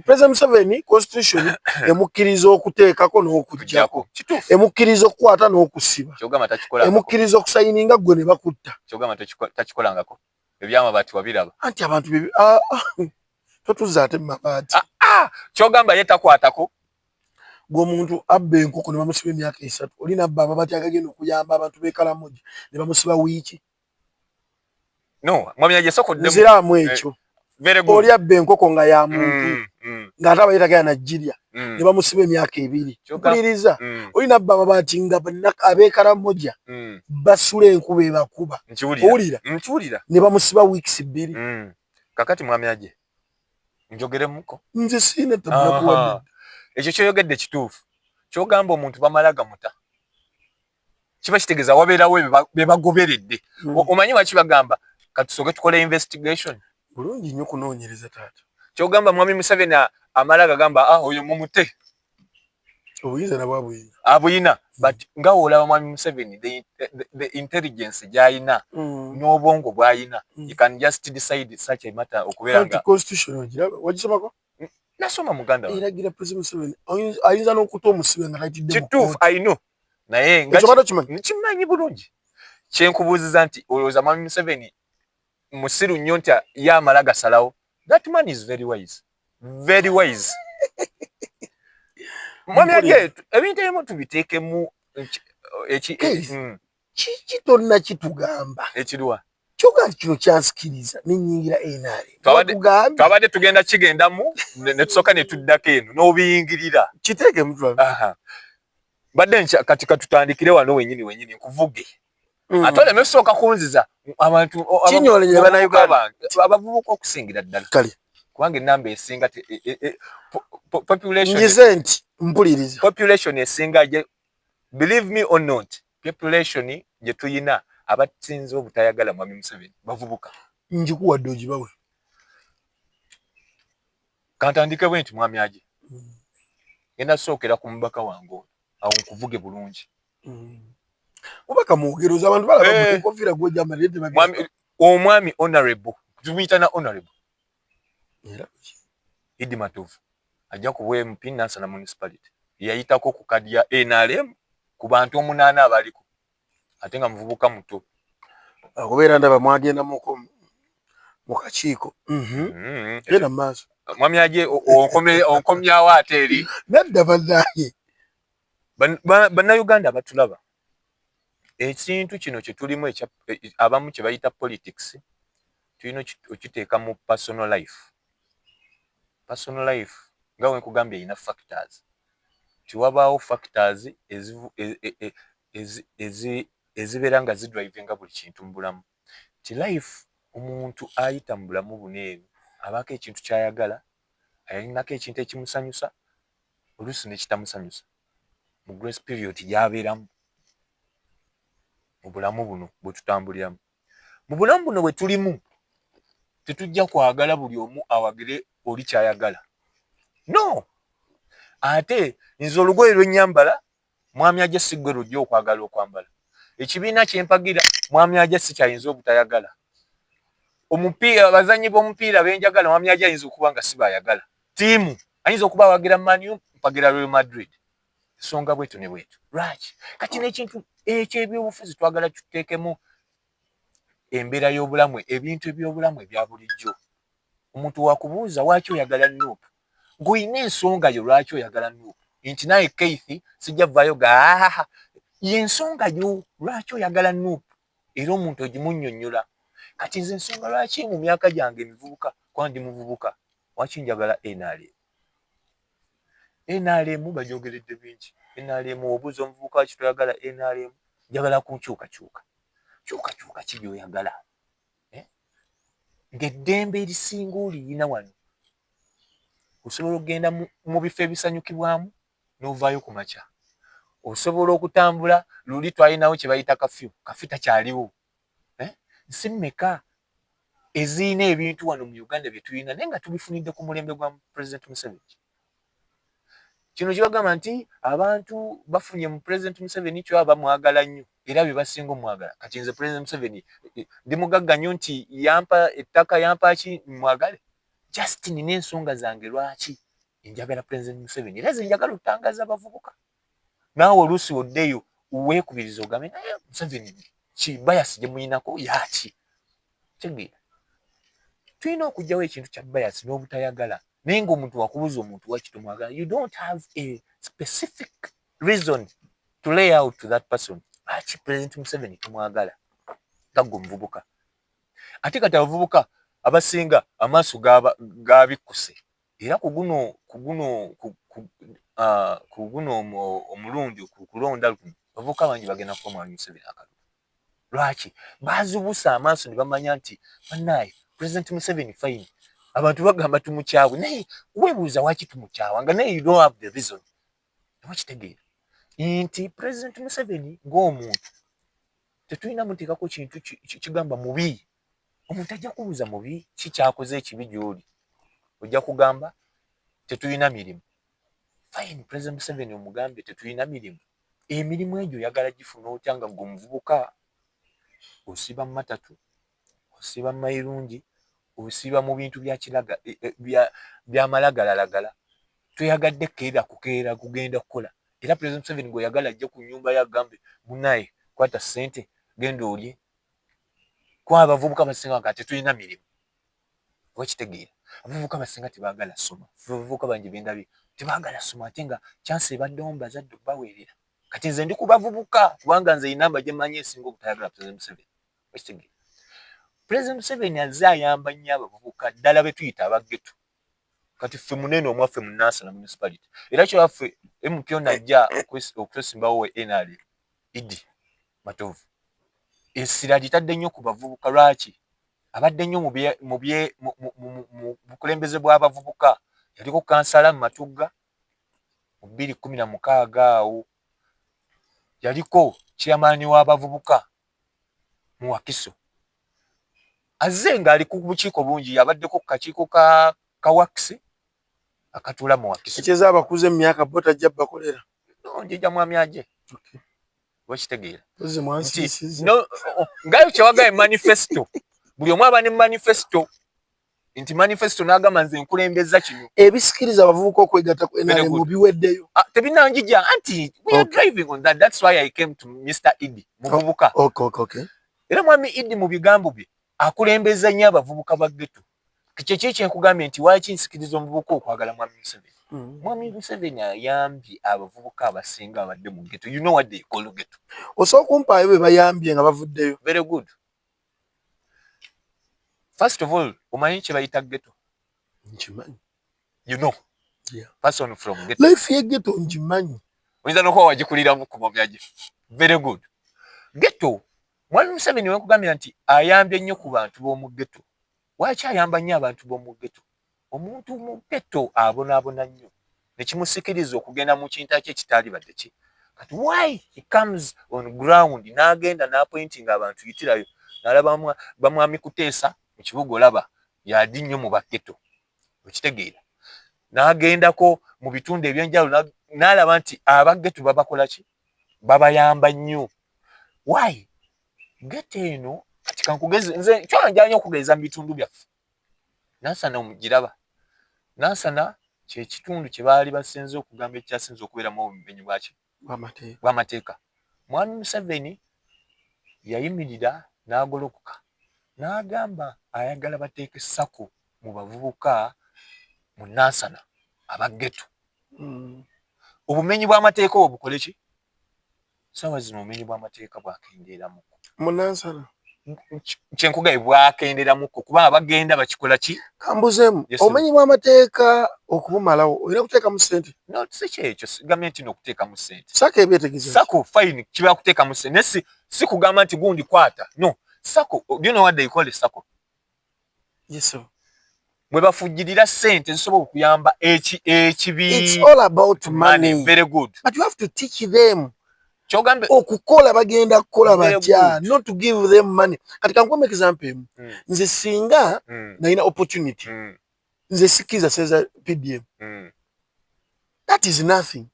President Museveni constitution emukkiriza okuteekako n'okuggyako. Emukkiriza okukwata n'okusiba. Kyogamba takikola. Emukkiriza okusayininga gwe ne bakutta. Kyogamba takikolangako. Ebyamabati wabiraba. Anti abantu bibi totuzza ate mu mabaati. Kyogamba ye takwatako. Gwomuntu abba enkoko ne bamusiba emyaka 3. Oli nabba ababati agagenda okuyamba abantu b'Ekalamoja ne bamusiba wiiki. No, Mwami Ajje sokodde. Nziramu ekyo. Oli abba enkoko nga ya muntu ng'ate abayitagala najjirya ne bamusiba emyaka 2. Mpuliriza. Oli nabba ababati nga ab'Ekalamoja basula enkuba ebakuba. Owulira? Ne bamusiba weeks 2. Kakati Mwami Ajje njogeremuko. Nze siina tabula kuwadde. Ekyo kyoyogedde kituufu. Kyogamba omuntu bamala gamuta. Kiba kitegeeza wabeerawo be bagoberedde. Omanyi lwaki bagamba katusooke tukole investigation. Bulungi nnyo kunoonyereza taata. Kyogamba Mwami Museveni amala gagamba oyo mumute. Obuyinza nabwo abuyina. Abuyina. But nga olaba Mwami Museveni the intelligence gy'ayina n'obwongo bw'ayina. You can just decide such a matter okubeera nga. Constitution ogiraba wagisomako? Nasoma muganda wa. Iragira President Museveni ayinza n'okuta omusibe nga tayitidde mu kituufu. I know. Naye nga kimanyi bulungi. Kyenkubuuziza nti olowooza Mwami Museveni musiru nnyo nti yamala gasalawo. That man is very wise. Very wise. Mwami Ajje ebintu ebimu tubiteekemu kiki tonna kitugamba. Ekirwa. Kyogamba kino kyansikiriza n'ennyingira enaale. Twabadde tugenda kigendamu ne tusooka ne tuddako eno n'obiyingirira. Kiteeke mutwa. Badde kati katutandikire wano wenyini nkuvuge. Ate oleme kusooka kunziza abantu kinyolenye bannayuganda abavubuka okusingira ddala. Kale. Kubanga ennamba esinga population. Nyize nti mpuliriza. Population esinga believe me or not, population gye tuyina abasinze obutayagala Mwami Museveni bavubuka. Njikuwadde ogibawe. Kantandike bwe nti Mwami Ajje. Ngenda sookera ku mubaka wange awo nkuvuge bulungi. Mubaka mugeroza abantu balaba mu kofira gwe jamali ete Mwami omwami honorable. Tumuyita na honorable. Idi Matovu. Ajja kuwa MP Nansana municipality. Yayitako ku kadi ya NRM ku bantu 8 abaliko. Ate nga muvubuka muto. Akubeera ndaba mwagenda muko mu kakiiko genda mu maaso mwami aje onkomyawo ate eri nadda bannaaye bannayuganda abatulaba ekintu kino kye tulimu abamu kye bayita politics tulina okiteeka mu personal life nga we nkugambye erina factors tiwabaawo factors ezibeera nga zidrivinga buli kintu mu bulamu ti life omuntu ayita mu bulamu buneeru abaako ekintu kyayagala alinako ekintu ekimusanyusa oluusi nekitamusanyusa mu grace period gyabeeramu mu bulamu buno bwe tutambuliramu mu bulamu buno bwe tulimu tetujja kwagala buli omu awagire oli kyayagala no ate nze olugoye lwennyambala mwami ajja siggwe lujja okwagala okwambala ekibiina kyempagira mwami ajja sikyayinza obutayagala omupiira abazanyi b'omupiira benjagala mwami ajja ayinza okuba nga sibayagala tiimu ayinza okuba awagira Man U mpagira Real Madrid songa bwetu ne bwetu lwaki kati n'ekintu ekyebyobufuzi twagala tuteekemu embeera y'obulamu ebintu eby'obulamu ebya bulijjo omuntu wakubuuza lwaki oyagala Nuupu gw'olina ensonga yo lwaki oyagala Nuupu nti naye Keith sijja vaayo y'ensonga yo lwaki oyagala Nuupu era omuntu ogimunnyonnyola kati nze ensonga lwaki mu myaka gyange emivubuka kuba ndi muvubuka lwaki njagala NRM banyogeredde bingi NRM obuuza omuvubuka waki toyagala NRM njagala kunkyukakyuka ki byoyagala ng'eddembe erisinga oliyina wano osobola okugenda mu bifo ebisanyukibwamu n'ovaayo ku makya osobola okutambula luli twalinawo kye bayita kafyu takyaliwo nsi mmeka eziyina ebintu wano mu Uganda bye tulina naye nga tubifunidde ku mulembe gwa President Museveni kino kibagamba nti abantu bafunye mu President Museveni kyo bamwagala nnyo era bye basinga omwagala kati nze President Museveni ndi mugagga nnyo nti yampa ettaka yampa ki mwagale just nina ensonga zange lwaki njagala President Museveni era ze njagala okutangaza abavubuka naawe oluusi oddeyo weekubiriza ogambe naye Museveni ki bias gye muyinako yaki tegeera tulina okugyawo ekintu kya bias n'obutayagala naye ng'omuntu wakubuza omuntu waki tomwagala you don't have a specific reason to lay out to that person lwaki President Museveni tomwagala gaggo omuvubuka ate kati abavubuka abasinga amaaso gabikkuse era ku guno omulundi ku kulonda abavubuka bangi bagenda kuba mwami Museveni akalulu lwaki bazubusa amaaso ne bamanya nti bannaaye President Museveni fine abantu bagamba tumukyawe naye weebuuza waki tumukyawa nga naye you don't have the reason wakitegeera nti President Museveni ng'omuntu tetulina muteekako kintu kigamba mubi omuntu ajja kubuuza mubi ki kyakoze ekibi gy'oli ojja kugamba tetulina mirimu fine President Museveni omugambye tetulina mirimu emirimu egyo oyagala gifuna otya nga ng'omuvubuka osiba mu matatu osiba mu mayirungi osiba mu bintu by'amalagalalagala toyagadde kukeera kugenda kukola era President Museveni ng'oyagala ajja ku nnyumba yagambe munaye kwata ssente genda olye kuba abavubuka basinga nga tetulina mirimu wakitegeera abavubuka basinga tebaagala soma abavubuka bangi bendabye tebaagala soma ate nga chance ebaddewo bazadde baweerera kati nze ndi ku bavubuka kubanga nze inamba gye mmanyi esinga obutayagala President Museveni wakitegeera President Museveni azze ayamba nnyo abavubuka ddala be tuyita abageto kati ffe munene omwaffe mu Nansana municipality era kyewaffe MPO najja okwesimbawo we NRM Idi Matovu essira litadde nnyo ku bavubuka lwaki abadde nnyo mu bukulembeze bw'abavubuka yaliko kansala mu Matugga mu 2016 awo yaliko chairman w'abavubuka mu Wakiso azze ng'ali ku bukiiko bungi yabaddeko ku kakiiko ka Wakisi akatula mu Wakiso ekyeza abakuze mu myaka bo tajja bakolera njija mwami aje wakitegeera ngayo kyewagaye manifesto buli omu aba ne manifesto nti manifesto n'agamba nze nkulembeza kino ebisikiriza abavubuka okwegatta ku NRM mu biweddeyo tebinanjija anti we are driving on that's why I came to Mr. Idi muvubuka okay era mwami Idi mu bigambo bye akulembeza nnyo abavubuka ba ghetto. Kikyeki kyenkugambye nti waki nsikiriza omuvubuka okwagala Mwami Museveni. Mwami Museveni ayambye abavubuka abasinga abadde mu ghetto. You know what they call ghetto. Osobola kumpaayo be bayambye nga bavuddeyo. Very good. First of all, omanyi kye bayita ghetto? Nkimanyi. You know. Yeah. Person from ghetto. Life ye ghetto nkimanyi. Oyinza n'okuba wagikuliramu ku mabyaje. Very good. Ghetto. Mwami Museveni wenkugambira nti ayambye nnyo ku bantu b'omu ghetto. Waki ayamba nnyo abantu b'omu ghetto? Omuntu mu ghetto abonaabona nnyo. Ne kimusikiriza okugenda mu kintu kye kitali badde ki. Kati why he comes on ground n'agenda n'appointing abantu yitirayo n'alaba bamwami Kuteesa mu kibuga olaba yadi nnyo mu baghetto. Okitegeera. N'agendako mu bitundu ebyenjawulo n'alaba nti abaghetto babakola ki? Babayamba nnyo. Why? Ghetto eno kati kankugeze nze kyanjanya okugeza mu bitundu byaffe. Nansana omugiraba. Nansana kye kitundu kye baali basenze okugamba ekyasinze okubeeramu obumenyi bwaki bw'amateeka. Mwami Museveni yayimirira n'agolokoka n'agamba ayagala bateeke sako mu bavubuka mu Nansana abaghetto. Obumenyi bw'amateeka obukole ki? Sawa zino obumenyi bw'amateeka bwakendeeramu. Mu Nansana. Kyenkugaye bwakendeeramu kuba abagenda bakikola ki? Kambuzeemu. Obumenyi bw'amateeka okubumalawo olina kuteekamu ssente. No, si kyekyo gavumenti n'okuteekamu ssente. Sako ebyetegeeza. Sako fine kiba kuteekamu ssente. Nesi si kugamba nti gundi kwata. No. Sako, do you know what they call a sako? Yes, sir. Bwe bafujjirira ssente zisobola okuyamba ekibi. It's all about money. Very good. But you have to teach them. Kyogambe okukola bagenda kukola batya, not to give them money. Kati kankuwa example emu. Nze singa nalina opportunity. Nze sikiza seza PDM. That is nothing.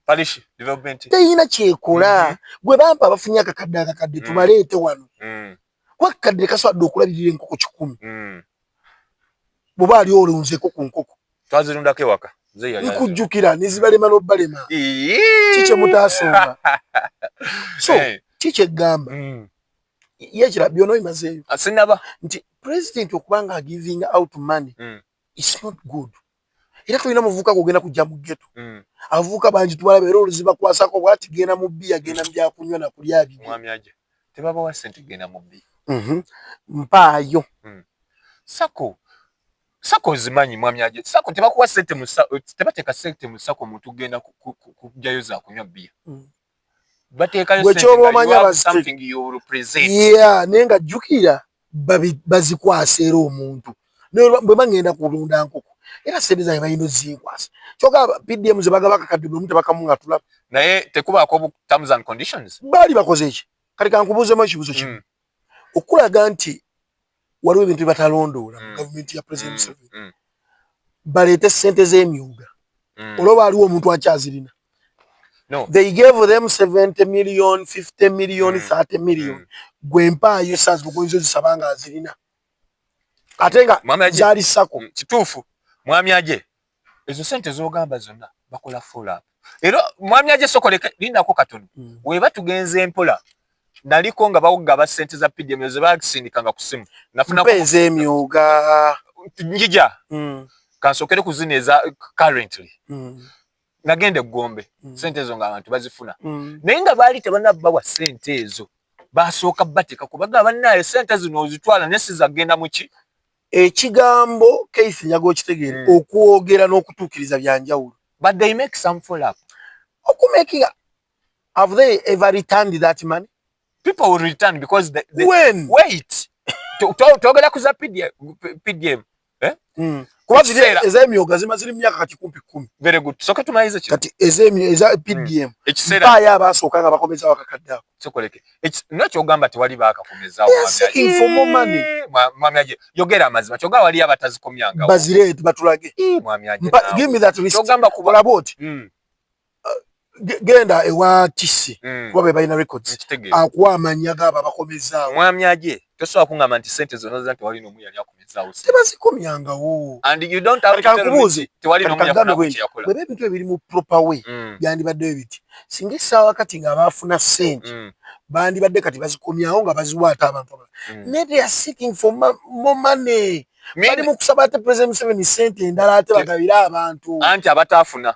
Parish development. Teyina kyekola. Gwe bampa abafunye akakadde tubaleete wano. Wakadde kaswadde okulabirira enkoko 100. Bw'oba ali olunzeko ku nkoko. Twazirundako ewaka. Nikujjukira nizibalema n'obbalema. Kiki mutaasomba. So, kiki egamba? Yekira byono imazeeyo. Asinaba. Nti president okubanga giving out money it's not good. Era tulina muvuka kugenda kujja mu ghetto. Avuka banji tubala era oluziba kwasako bwati genda mu bia genda mbya kunywa na kulya bibi. Mwami aje. Tebaba wa sente genda mu bia. Mpaayo. Sako zimanyi mwami aje. Sako tebakuwa sente tebateeka sente mu sako muntu genda kujjayo za kunywa bia. Bateekayo sente something you represent. Yeah, nenga jukira bazikwaseera omuntu. Bwe bagenda kulunda nkoko. Era sente zaabwe bayino zinkwasa. Kyokka PDM ze bagaba kakadde bwe mutebakamungatula. Naye tekubaako terms and conditions. Baali bakoze eki. Kati kankubuuzemu ekibuuzo kimu. Okulaga nti waliwo ebintu batalondoola mu gavumenti ya President Museveni. Baleete ssente z'emyuga. Olwo aliwo omuntu akyazirina. No. They gave them 70 million, 50 million, 30 million. Gwe mpaayo esaazi bugoyizo zisaba nga azirina. Ate nga zaali sako. Kituufu. Mwami aje. Ezo sente z'ogamba zonna bakola follow up. Era mwami aje sokoleka lindako katono. Weba tugenze empola. Naliko nga bawugaba ssente za PDM ze baasindikanga ku simu. Nafuna mpeze emyuga. Njija. Kansokere kuzineza currently. Nagende Gombe. Sente ezo nga abantu bazifuna. Naye nga baali tebanabba wa sente ezo. Basooka bateeka kubaga bannaye sente zino ozitwala nesi zagenda mu ki? Ekigambo Keith nyago kitegeere okwogera n'okutuukiriza byanjawulo. But they make some follow up. Okumaking have they ever returned that money? People will return because they when? Wait. Togera kuza PDM. Kuba ez'emyoga zimaze emyaka kati 10. Very good. Soka tumayize ki? Kati eza PDM. Ekiseera baya abasooka nga bakomeza wakakaddaako. Sokoleke. Nakyo ogamba tewali baakakomezawo. For more money. Mwami aje. Yogera amazima. Kyoga wali abatazikomyangawo. Bazireeti batulage. Mwami aje. Give me that receipt. Kyogamba kubola boti. genda ewa tisi kuba be balina records akuwa amanya gaba bakomezaawo mwami aje tosobola kungamba nti sente zonna zanti wali n'omu yali akomezaawo tebazikomyangawo and you don't have to tell me tewali n'omu yakola yakola bwe ebintu ebiri mu proper way byandibaddeyo biti singa essaawa kati nga baafuna sente bandibadde kati bazikomyawo nga baziwaata abantu abalala they are seeking for more money bali mu kusaba ate President Museveni sente endala ate bagabire abantu anti abataafuna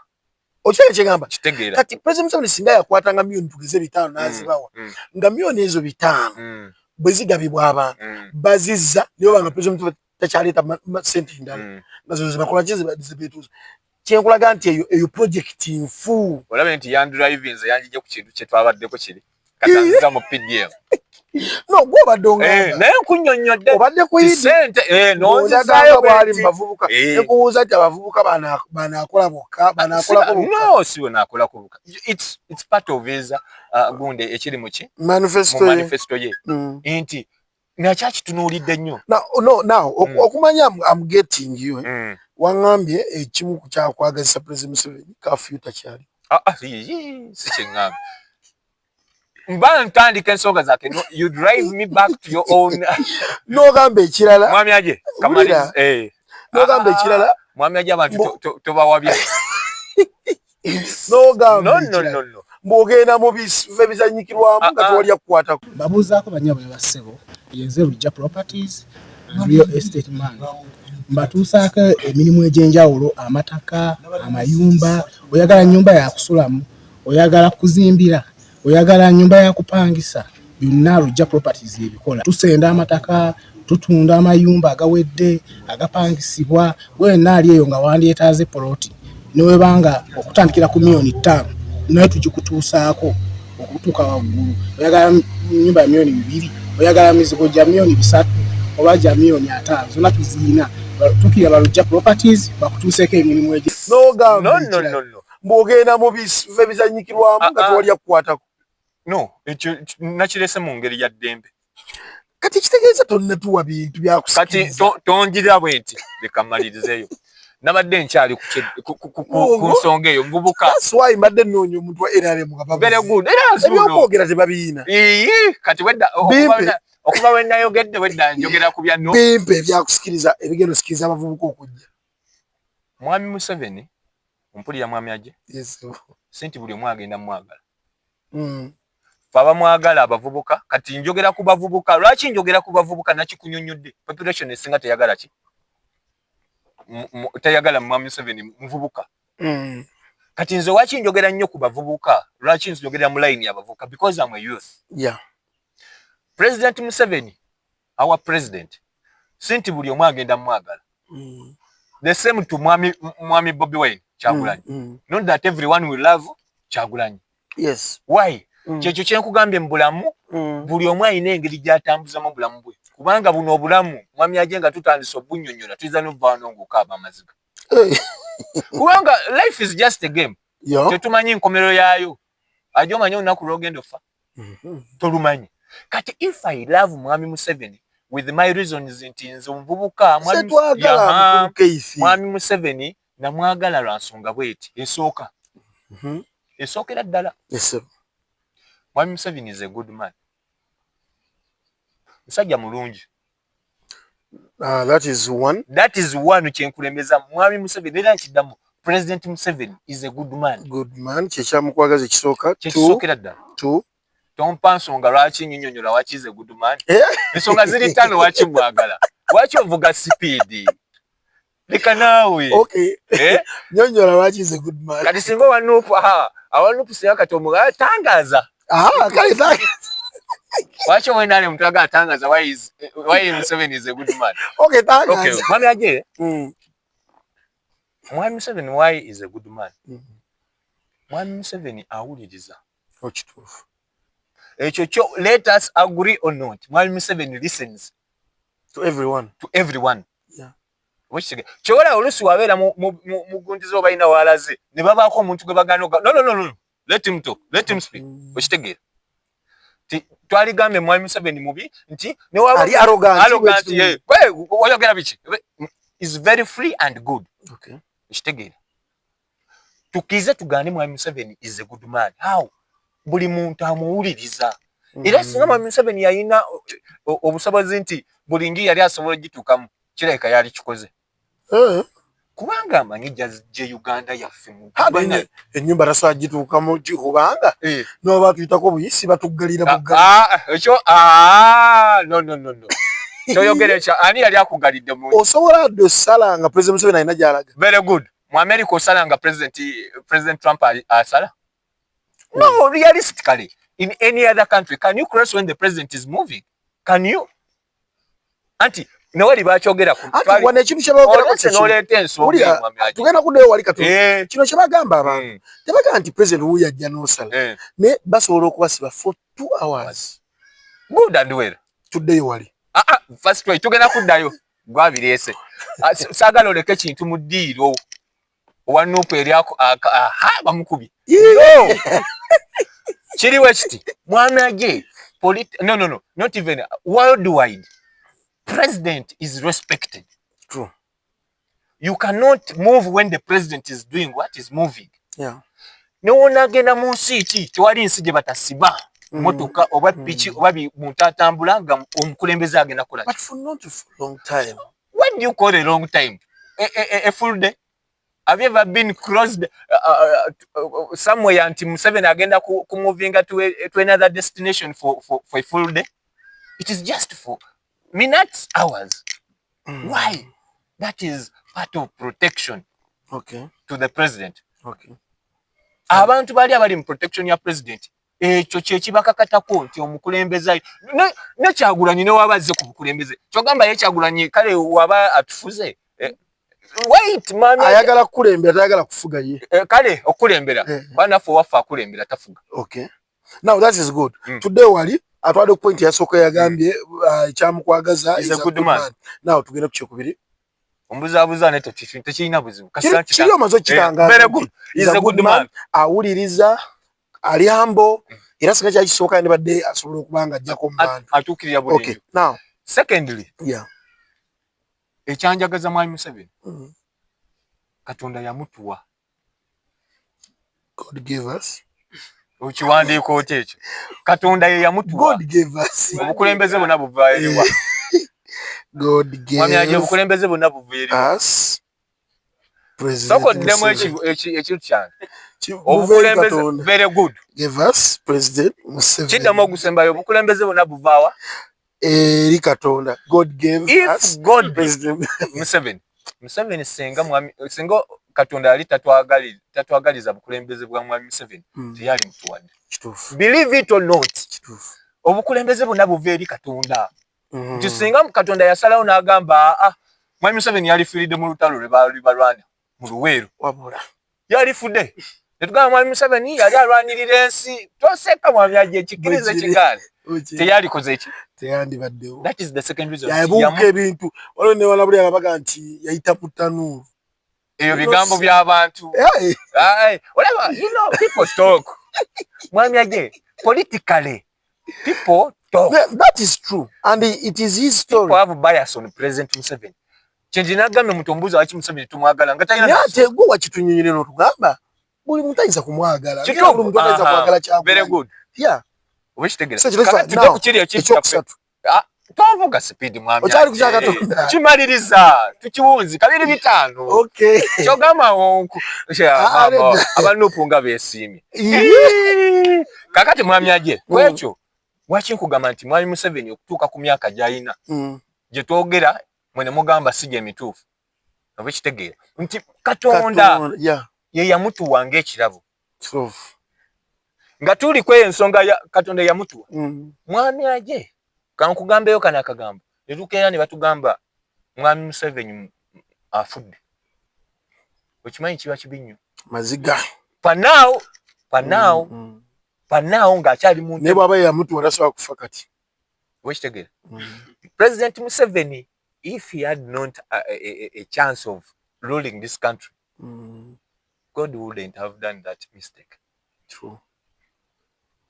okyali kyegamba kitegeera kati President Museveni singa yakwatanga miliyoni tugeze 5 n'azibawa nga miliyoni ezo 5 bwe zigabibwa abantu bazizza niyo banga President Museveni takyaleeta sente endala nga zo zibakola kizibetuuza kyenkulaga nti eyo project nfu olabe nti yandrivinze yanjije ku kintu kye twabaddeko kiri katanziza mu PDM no gwobadde ongamba naye nkunnyonnyodde obadde kuyidi sente nonzizaayo bwali mu bavubuka ekubuuza nti abavubuka banaakola bokka banaakolako bokka no si banaakolako bokka it's part of his gunde ekiri mu ki manifesto ye nti nakyakitunuulidde nnyo now okumanya am getting you wangambye ekimu ku kyakwagazisa President Museveni kafuyu takyali si kyeŋŋamba mba ntandika ensonga zake you drive me back to your own n'ogamba ekirala mwami aje n'ogamba ekirala mwami aje abantu tobawabya n'ogamba no mbogenda mu bife bizanyikirwamu nga tewali akukwatako babuuzaako banyabwe bassebo yenze Lujja Properties and Real Estate Man mbatuusaako emirimu egy'enjawulo amataka amayumba oyagala nnyumba yakusulamu oyagala kuzimbira oyagala nyumba ya kupangisa byonna Lujja Properties ebikola tusenda amataka tutunda amayumba agawedde agapangisibwa gwenna ali eyo nga wandyetaaze poloti newebanga okutandikira ku miliyoni 5 naye tugikutuusaako okutuuka waggulu oyagala nyumba ya miliyoni 2 oyagala mizigo gya miliyoni 3 oba gya miliyoni 5 zonna tuziina tukira ba Lujja Properties bakutuuseeko emirimu egyo n'ogamba no mbogenda mu bife bizanyikirwamu nga tewali akukwatako no ekyo nakirese mu ngeri ya ddembe kati kitegeeza tonnatuwa bintu byakusikiriza kati tonjira bwe nti leka mmalirizeeyo nabadde nkyali ku nsonga eyo muvubuka that's why mbadde nnoonya omuntu wa NRM nga ebyokwogera tebabiina kati wedda okuba we nayogedde wedda njogera ku bya no bimpe ebyakusikiriza ebigenda osikiriza abavubuka okujja mwami Museveni ompulira mwami aje senti buli omu agenda mwagala abamwagala abavubuka kati njogera ku bavubuka lwaki njogera ku bavubuka nakikunyonnyodde population esinga teyagala ki teyagala mwami Museveni muvubuka kati nze waki njogera nnyo ku bavubuka lwaki njogera mu line y'abavubuka because I'm a youth President Museveni our president senti buli omu agenda mwagala the same to mwami Bobi Wine Kyagulanyi not that everyone will love Kyagulanyi why kyekyo kyenkugambye mu bulamu buli omu alina engeri gy'atambuzamu bulamu bwe kubanga buno obulamu mwami aje nga tutandise obunnyonnyola tuyinza n'obuvaano ng'okaaba amaziga kubanga life is just a game tetumanyi nkomerero yaayo aje omanyi olunaku lw'ogenda ofa tolumanyi kati if I love mwami Museveni with my reasons nti nze omuvubuka mwami Museveni namwagala lwa nsonga bw'eti esooka esookera ddala mwami Museveni is a good man musajja mulungi that is one kyenkulembeza mwami Museveni era nkiddamu President Museveni is a good man kyekyamukwagaza ekisookera ddala tompa nsonga lwaki nnyonnyola waki is a good man ensonga ziri ttaano waki mwagala waki ovuga sipiidi leka naawe nnyonnyola lwaki is a good man kati singa owanuupu awanuupu singa kati omugaa tangaza kale waki owenale omuntu agala tangaza why Museveni is a good man tangaza mwami aje mwami Museveni why is a good man mwami Museveni awuliriza okituufu ekyo kyo let us agree or not mwami Museveni listens to everyone kyobola oluusi wabeera mugundiza oba alina waalaze ne babaako omuntu gwe bagana no let him talk let him speak okitegeera twaligambe mwami Museveni mubi nti ali arrogant oyogera biki is very free and good okitegeera tukize tugane Mwami Museveni is a good man. How? Buli muntu amuwuliriza. Era singa Mwami Museveni yalina obusobozi nti buli ngi yali asobola gitukamu kireka yali kikoze. Kubanga amanyi je Uganda yaffe mu ennyumba tasobola gituukamu kubanga noba tuyitako buyisi batuggalira ekyo no kyoyogere ekyo ani yali akugalidde mu osobola adde osala nga President Museveni alina gy'alaga. Very good. Mu America osala nga President Trump asala? No, realistically, in any other country, can you cross when the president is moving? Can you? Anti, nowali bakyogera ku ati wane ekintu kye bayogerako kyolete ensonga tugenda kuddayo wali Katonda kino kye bagamba abantu tebagamba nti president wuyo ajja n'osala naye basobola okubasiba for 2 hours. Good and well. Tuddeyo wali first way tugenda kuddayo gwabireese saagala oleke kintu mu ddiiro owanuupu eryako bamukubi kiriwe kiti mwami age no not even worldwide president is respected. True. You cannot move when the president is doing what is moving. Yeah. Nowona agenda mu nsi ki tewali nsi gye batasiba motoka oba piki oba muntu atambula nga omukulembeze agenda kola. But for not for long time. When do you call a long time? A full day? Have you ever been crossed somewhere until Museveni agenda moving to another destination for a full day? It is just for minutes, hours. Why? That is part of protection. Okay. To the president. Okay. Abantu bali abali mu protection ya president. Ekyo kye kibakakatako nti omukulembeze ne Kyagulanyi ne wabaze ku bukulembeze. Kyogamba ye Kyagulanyi kale waba atufuze. Wait, mami. Ayagala kulembera ayagala kufuga ye. Kale okulembera. Bana fo wafa akulembera tafuga. Okay. Now that is good. Today wali atwade point yasooka yagambye ekyamukwagaza is a good man. Now tugenda ku kyokubiri. Ombuzabuza ne tekirina buzibu. Kasaki. Kiriyo mazo kitanga. Very good. Is a good man. Awuliriza ali humble era singa kyakisooka ne badde asobola okubanga ajjako mu bantu. Atukirira bulungi. Okay. Now. Secondly. Yeah. Ekyanjagaza Mwami Museveni. Katonda yamutuwa. God gave us. Ukiwandiiko oti ekyo. Katonda ye yamutuwa. God gave us. Obukulembeze bonna buva eriwa. God gave Mwami aje obukulembeze bonna buva eriwa. Us. President. Soko demo ekintu kyange. Obukulembeze very good. Give us President Museveni. Kiddamu ogusembayo obukulembeze bonna buvaawa. Eri Katonda. God gave us God President Museveni singa Katonda ali tatwagaliza bukulembeze bwa Mwami Museveni teyali mutuwadde. Kituufu. Believe it or not. Kituufu. Obukulembeze bonna buva eri Katonda. Nti singa Katonda yasalawo n'agamba Mwami Museveni yali fiiridde mu lutalo lwe baali balwana mu Luweero. Wabula. Yali fudde. Netugamba Mwami Museveni yali alwanirira ensi toseka mwami aje ekikirize kigaali. Teyali koze ki? Teyandibaddewo. That is the second reason. Yabuuka ebintu. Waliwo ne wala buli abaga nti yayita mu ttanuulu. Eyo bigambo by'abantu. Whatever, you know, people talk. Mwami aje, politically, people talk. Yeah, that is true. And it is his story. People have bias on President Museveni. Kyenji nagambe mutombuza waki Museveni tumwagala nga talina. Ate gwe wakitunyonyere n'otugamba buli muntu ayinza kumwagala. Buli muntu ayinza kwagala kyabwe. Very good. Yeah. Obekitegeera. Tudde ku kiri eky'ekyokusatu. Tovuga speed mwami. Okyali kukyaka Katonda. Kimaliriza. Tukiwunzi kabiri bitano. Okay. Kyogamba wonku. Abanupu nga beesiimye. Kakati mwami aje. Kwekyo waki nkugamba nti Mwami Museveni okutuuka ku myaka gy'alina gye twogera mwene mugamba si gye mituufu. Obekitegeera. Nti Katonda ye yamutuwa ng'ekirabo. Nga tuli kwe ensonga ya Katonda yamutuwa. Mwami aje. Kankugambeyo kana akagambo. Netukeera ne batugamba Mwami Museveni afudde. Okimanyi kiba kibi nnyo. Maziga. Panao ng'akyali muntu. Ne bw'aba yamutuwa tasobola kufa kati. Okitegeera. President Museveni, if he had not a chance of ruling this country, God wouldn't have done that mistake. True.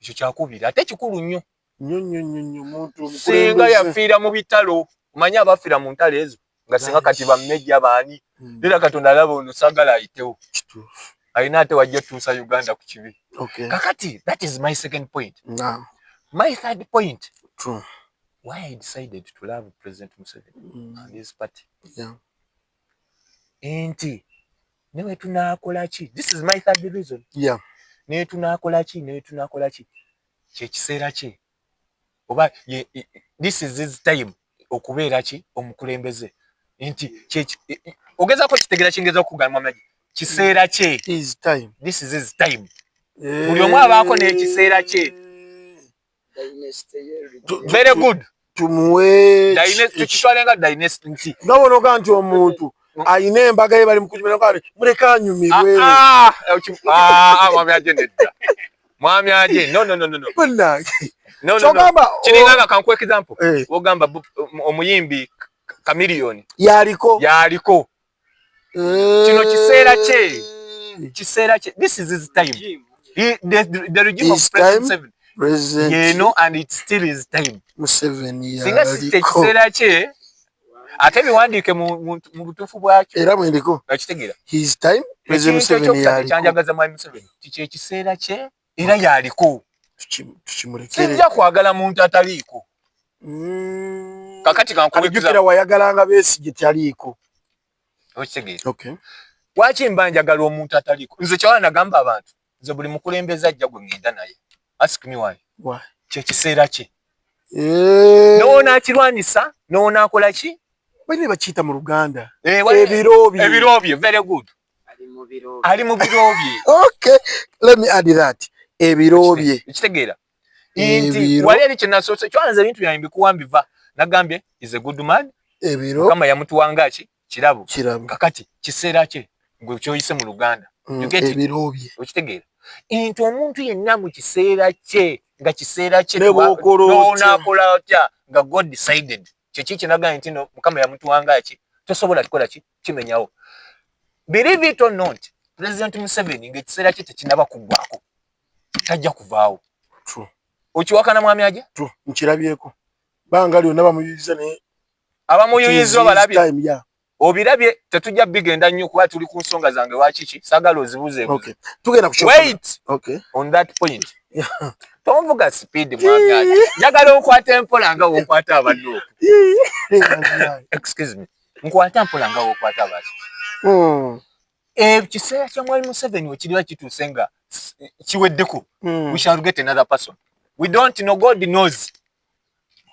Ekyo kyakubiri ate kikulu nnyo. Nnyo muntu singa yafiira mu bitalo manya abafiira mu ntalo ezo nga singa kati bammejja baani era Katonda alaba ono sagala ayitewo. alina ate wajja tuusa Uganda ku kibi. Okay. Kakati, that is my second point. Now. My third point. True. Why I decided to love President Museveni and his party. Yeah. Enti. Newe tunakola ki? This is my third reason. Yeah. Newe tunakola ki? Kyekiseera ki? Oba this is his time okubeera ki omukulembeze. Enti ogezaako kitegera kingeza okugamba amaji. Kiseera ki? His time. This is his time. Buli omu abaako n'ekiseera ki. Very good. Tumuwe tukitwalenga dynasty nti. Nabonoga nti omuntu ayina embaga ye bali mukujimira kwale muleka anyumirwe. Mwami aje nedda. Mwami aje. No. Bonna. No. Kiringanga kanku example. Ogamba omuyimbi Chameleone. Yaliko. Kino kiseera kye. This is his time. The regime of President Museveni. You know, and it still is time. Museveni singa kiseera kye ate biwandiike mu butuufu bwakyo. Era mwendiko. Okitegeera. His time. President Museveni yaliko. Kyanjagaza Mwami Museveni. Kiki ekiseera kye era yaliko. Tukimulekere. Sijja kwagala muntu ataliiko. Kakati kankujukira wayagalanga Besigye taliiko. Okitegeera. Okay. Lwaki mba njagala omuntu ataliiko? Nze kyawala nagamba abantu. Nze buli mukulembeze ajja gwe ngenda naye. Ask me why. Why? Kyekiseera kye. Noona akirwanisa, noona akola ki? Bali bakiyita mu Luganda. Ebirobye. Very good. Ali mu birobye. Okay. Let me add that. Ebirobye. Kitegeera. Inti wali ali kyenasoose kyanze ebintu byange bikuwambiva. Nagambye is a good man. Ebiro. Kama yamutuwanga ki? Kirabo. Kakati kiseera kye gwe kyoyise mu Luganda. Ebirobye. Okitegeera. Inti omuntu yenna mu kiseera kye nga kiseera kye n'onakola otya nga God decided. Kyeki kinagamba nti no Mukama yamutuwanga ki? Tosobola kukola ki? Kimenyawo. Believe it or not, President Museveni ng'ekiseera kye tekinaba kuggwako. Tajja kuvaawo. True. Okiwakana mwami aje? True. Nkirabyeko. Banga lyonna bamuyuyiza ne abamuyuyiza balabye. Yeah. Obirabye tetujja bigenda nnyo kuba tuli ku nsonga zange wakiki sagala ozibuze. Okay. Tugenda ku wait. Okay. On that point. Tomvuga speed mwagaji. Njagala okwata empola nga okwata abaddu. Excuse me. Nkwata mpola nga okwata abaddu. Kiseera kya Mwami Museveni wekiriwa kituusenga kiweddeko. We shall get another person. We don't know, God knows.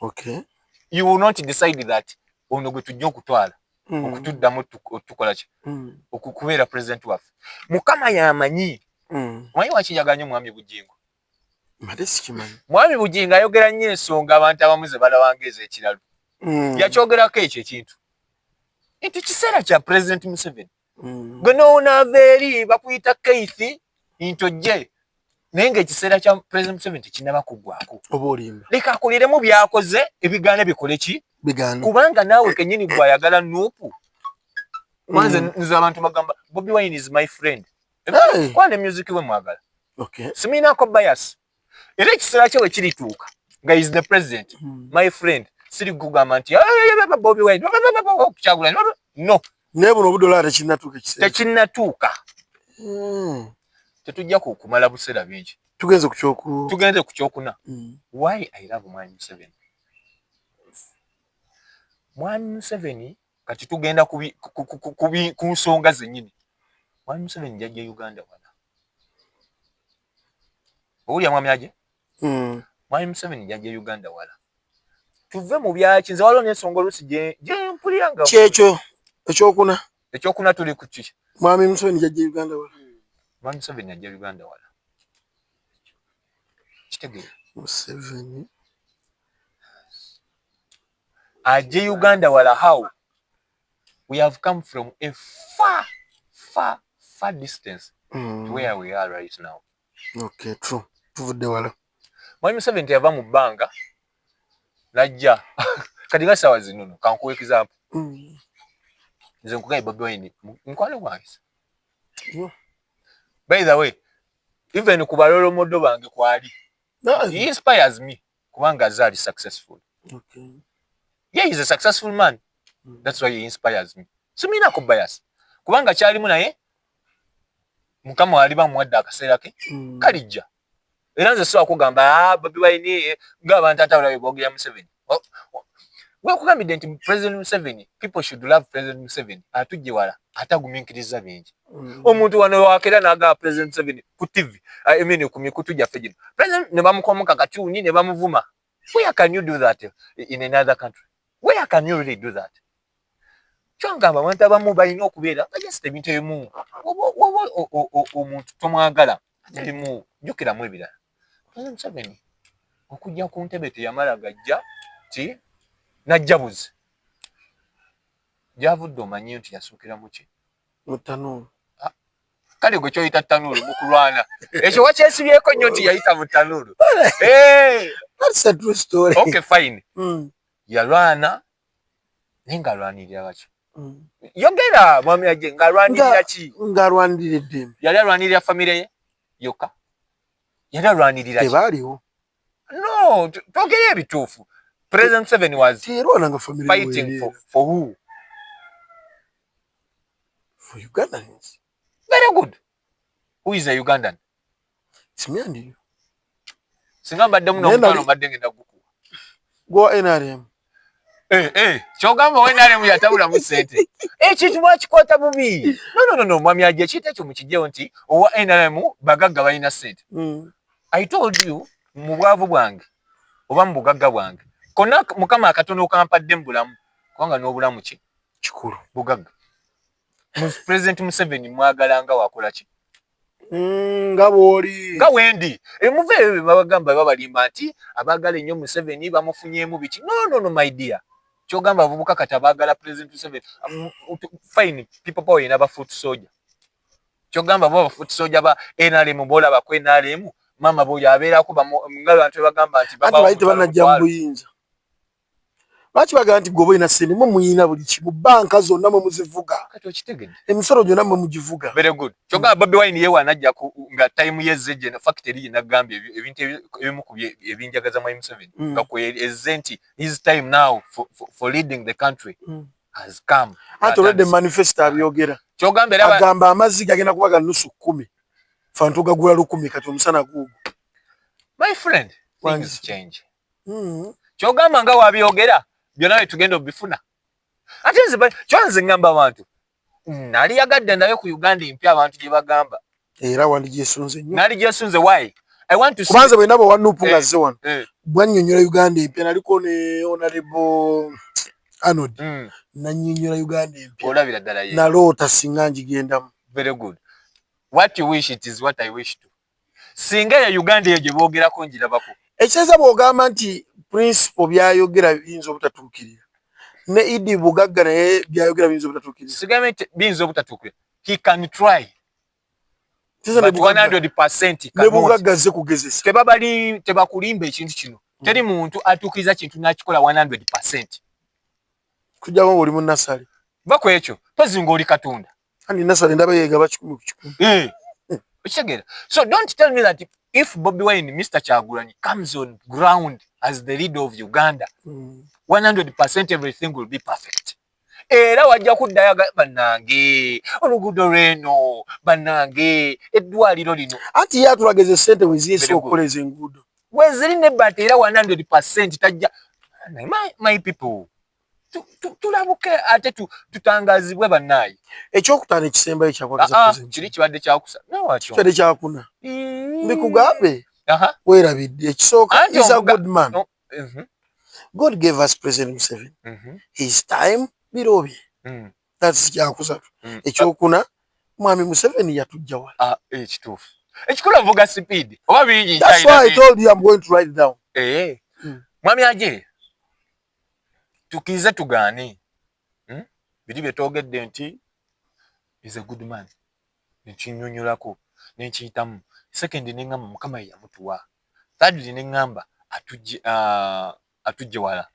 Okay. You will not decide that ono gwe tujja okutwala. Okutuddamu tukola ki? Okukubeera president waffe. Mukama yamanyi. Mwanyi wakiyaganya Mwami Bugingo. Mwami Bugingo ayogera nnyo ensonga abantu abamu ze balawangeza ekiralo. Yakyogerako ekyo ekintu. Nti kiseera kya President Museveni. Gwe n'onaava eri bakuyita Keith ntojje. Naye ng'ekiseera kya President Museveni tekinnaba kuggwako. Oba olimba. Leka akoliremu byakoze ebigaana bikole ki? Bigaana. Kubanga naawe kennyini gwayagala Nuupu. Kwanza nze abantu bagamba Bobi Wine is my friend. Kwane music we mwagala. Okay. Siminaako bias. Era ekiseera kye we kirituuka nga is the president. My friend. Siri kugamba nti Bobi Wine. No. Naye buno obudolari tekinnatuuka ekiseera. Tekinnatuuka. Tetujja kumala buseera bingi. Tugenze ku kyokuna. Why I love Mwami Museveni? Mwami Museveni kati tugenda ku nsonga zennyini. Mwami Museveni jajja Uganda wala. Owulya mwami aje? Mwami Museveni jajja Uganda wala. Tuve mu byaki nze waliwo n'ensonga oluusi gye mpuliranga. Kyekyo ekyokuna. Ekyokuna tuli ku ki? Mwami Museveni jajja Uganda wala. Mwami Museveni ajja Uganda wala. Kitegeera. Museveni ajja Uganda wala how? We have come from a far distance to where we are right now. Okay, true. Tuvudde wala. Mwami Museveni teyava mu bbanga najja kati nga ssaawa zino kankuwa example. Nze nkugaye Bobi Wine mukwano gwange. By the way, even ku balolomodo bange kwali. He inspires me kubanga azali successful. Okay. Yeah, he's a successful man. That's why he inspires me. So mina ko bias. Kubanga kyalimu naye mukama wali bamuwadde akaseera ke kalijja era nze siwa kugamba Bobi Wine ng'abantu atabulabe boogera Museveni. Gwe kugambidde nti President Museveni, people should love President Museveni atujje wala atagumiikiriza bingi. Omuntu wano wakera n'agamba President Museveni ku TV ku mikutu gyaffe gino President ne bamukomoka katuuni ne bamuvuma. Where can you do that in another country? Where can you really do that? Kyongamba abantu abamu balina okubeera just ebintu ebimu omuntu tomwagala ebimu jjukiramu ebirala. President Museveni okujja ku ntebe teyamala gajja ti najjabuzi gyavudde omanyi nti yasuukira mu ki mu ttanuulu. Kale gwe kyoyita ttanuulu mu kulwana ekyo wakyesibyeko nnyo nti yayita mu ttanuulu. That's a true story. Okay, fine. Yalwana naye ng'alwanirira baki? Yogera mwami aje ng'alwanirira ki? Ng'alwanirira eddembe. Yali alwanirira famire ye yokka? Yali alwanirira ki? Tebaaliwo. No, twogere ebituufu. President Museveni was fighting for who? For Ugandans. Very good. Who is a Ugandan? It's me and you. Singa mbadde muno omutwalo mbadde ngenda gukuwa. Go NRM. Kyogamba wa NRM yatabulamu ssente. Ekintu lwakikwata bubi. No, mwami aje ekiyita ekyo mukijjewo nti owa NRM bagagga balina ssente. I told you mu bwavu bwange oba mu bugagga bwange. Konna mukama akatono okampadde mu bulamu. Kubanga n'obulamu ki? Kikulu. Bugagga. President Museveni mwagalanga wakola ki? Nga bw'oli. Nga wendi. Emuve babagamba babalimba nti abagala ennyo Museveni bamufunyeemu biki. No, my dear. Kyogamba abavubuka kati abagala President Museveni. Fine, people power ina ba foot soldier. Kyogamba bo foot soldier ba NRM bola ba kwe NRM. Mama boya abeera kuba ngalo abantu bagamba nti baba bayite banajja mbuyinza. Lwaki bagamba nti gwe ina ssente mwe muyina buli kimu banka zonna mwe muzivuga. Kati okitegedde. Emisolo gyonna mwe mugivuga. Very good. Kyogamba Bobi Wine yewe anajja nga time yezzeje na factory ye nagambye ebintu ebimu ku ebinjagaza mu Museveni. Nga kwe ezenti his time now for leading the country has come. Already manifesto abyogera. Kyogamba era agamba amazzi gagenda kubaga nusu 10. Fantu gagula 10 kati omusana gugu. My friend, things change. Kyogamba nga wabyogera byonna tugenda obifuna. Ate nze kyanze ngamba abantu. Nali yagadde nayo ku Uganda impya abantu gye bagamba. Era wandi gyesunze nnyo. Nali gyesunze why? I want to kubanza bwe nabo wanupu nga ze wano. Bwannyonnyola Uganda impya naliko ne honorable Arnold. Nannyonnyola Uganda impya. Olabira ddala ye. Naloota singa ngigendamu. Very good. What you wish it is what I wish to. Singa ya Uganda eyo gye boogerako njirabako. Ekyeza bw'ogamba nti principle byayogera biyinza obutatuukirira. Ne Idi Bugagga naye byayogera biyinza obutatuukirira. Sigamye biyinza obutatuukirira. He can try. But 100% ne Bugagga ze kugezesa. Tebakulimba ekintu kino. Teri muntu atuukiriza kintu n'akikola 100%. Kujjawo oli mu nasale. Bako ekyo tozinga oli Katonda. Ani nasale ndaba yeegaba 10 ku 10. Okitegeera. So don't tell me that if Bobi Wine, Mr. Kyagulanyi, comes on ground as the leader of Uganda, 100% everything will be perfect. Era wajja kuddayo bannange oluguudo lweno bannange eddwaliro lino anti ye atulageze ssente weziyesa okukoleza enguudo weziri ne bati era 100% tajja. My people tulabuke ate tutangazibwe bannaye. Ekyokutaano ekisembayo kyakwagaza president kiri kibadde kyakusa nawakyo kibadde kyakuna mbikugambe weerabidde ekisooka is a good man. God gave us President Museveni. His time birobye. That's kyakusatu. Ekyokuna mwami Museveni yatujja wala. Ekituufu ekikola vuga speed oba bingi. That's why I told you I'm going to write it down. Mwami aje tukize tugaane biri byetogedde nti is a good man nekinyonyolako nekiyitamu. Second nengamba mukama yamutuwa. Third nengamba atujje wala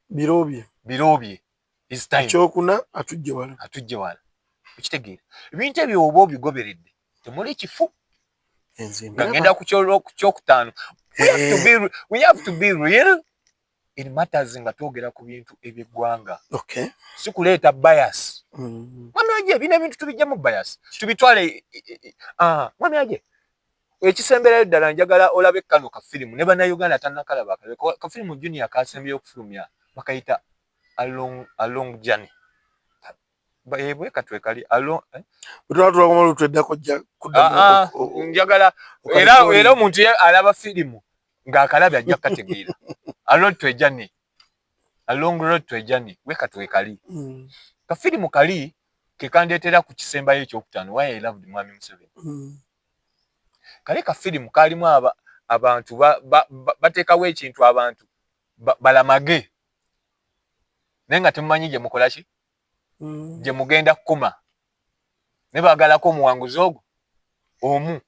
birobye his time. Ekyokuna atujje wala okitegeera ebintu ebyo oba obigoberedde temuli kifu. Ngenda ku kyokutaano we have to be real in matters nga twogera ku bintu eby'eggwanga. Okay. Si kuleeta bias Mwami aje bina bintu tubijja mu bias tubitwale mwami aje ekisembera ddala njagala olabe kano ka film ne bana Uganda tannakalaba ka film junior kasembye okufulumya bakayita along journey bayebwe katwe kali along utwatula ko malu twedda ko kudda njagala era omuntu alaba film ng'akalabya ajja kategeera along road to journey we katwe kali ka film kali ke kandeetera ku kisembayo ekyokutaano why I loved Mwami Museveni kale ka film kalimu abantu bateekawo ekintu abantu balamage naye nga temumanyi gye mukola ki gye mugenda kukoma ne baagalako omuwanguzi ogwo omu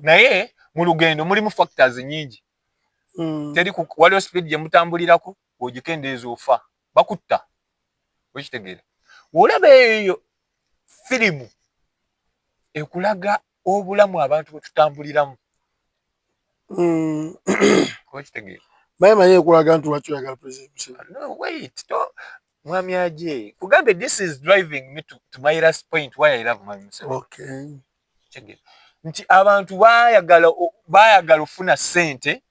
naye mu lugendo mulimu factors nyingi teri waliwo speed gye mutambulirako ogikendeeza ofa bakutta wekitegeera olaba eyo firimu ekulaga obulamu abantu bwe tutambuliramu wekitegeera mayimanyi ekulaga nti lwaki oyagala president no wait mwami aje kugambe this is driving me to my last point why I love Mwami Museveni. Okay. Chege. Nti abantu bayagala ofuna sente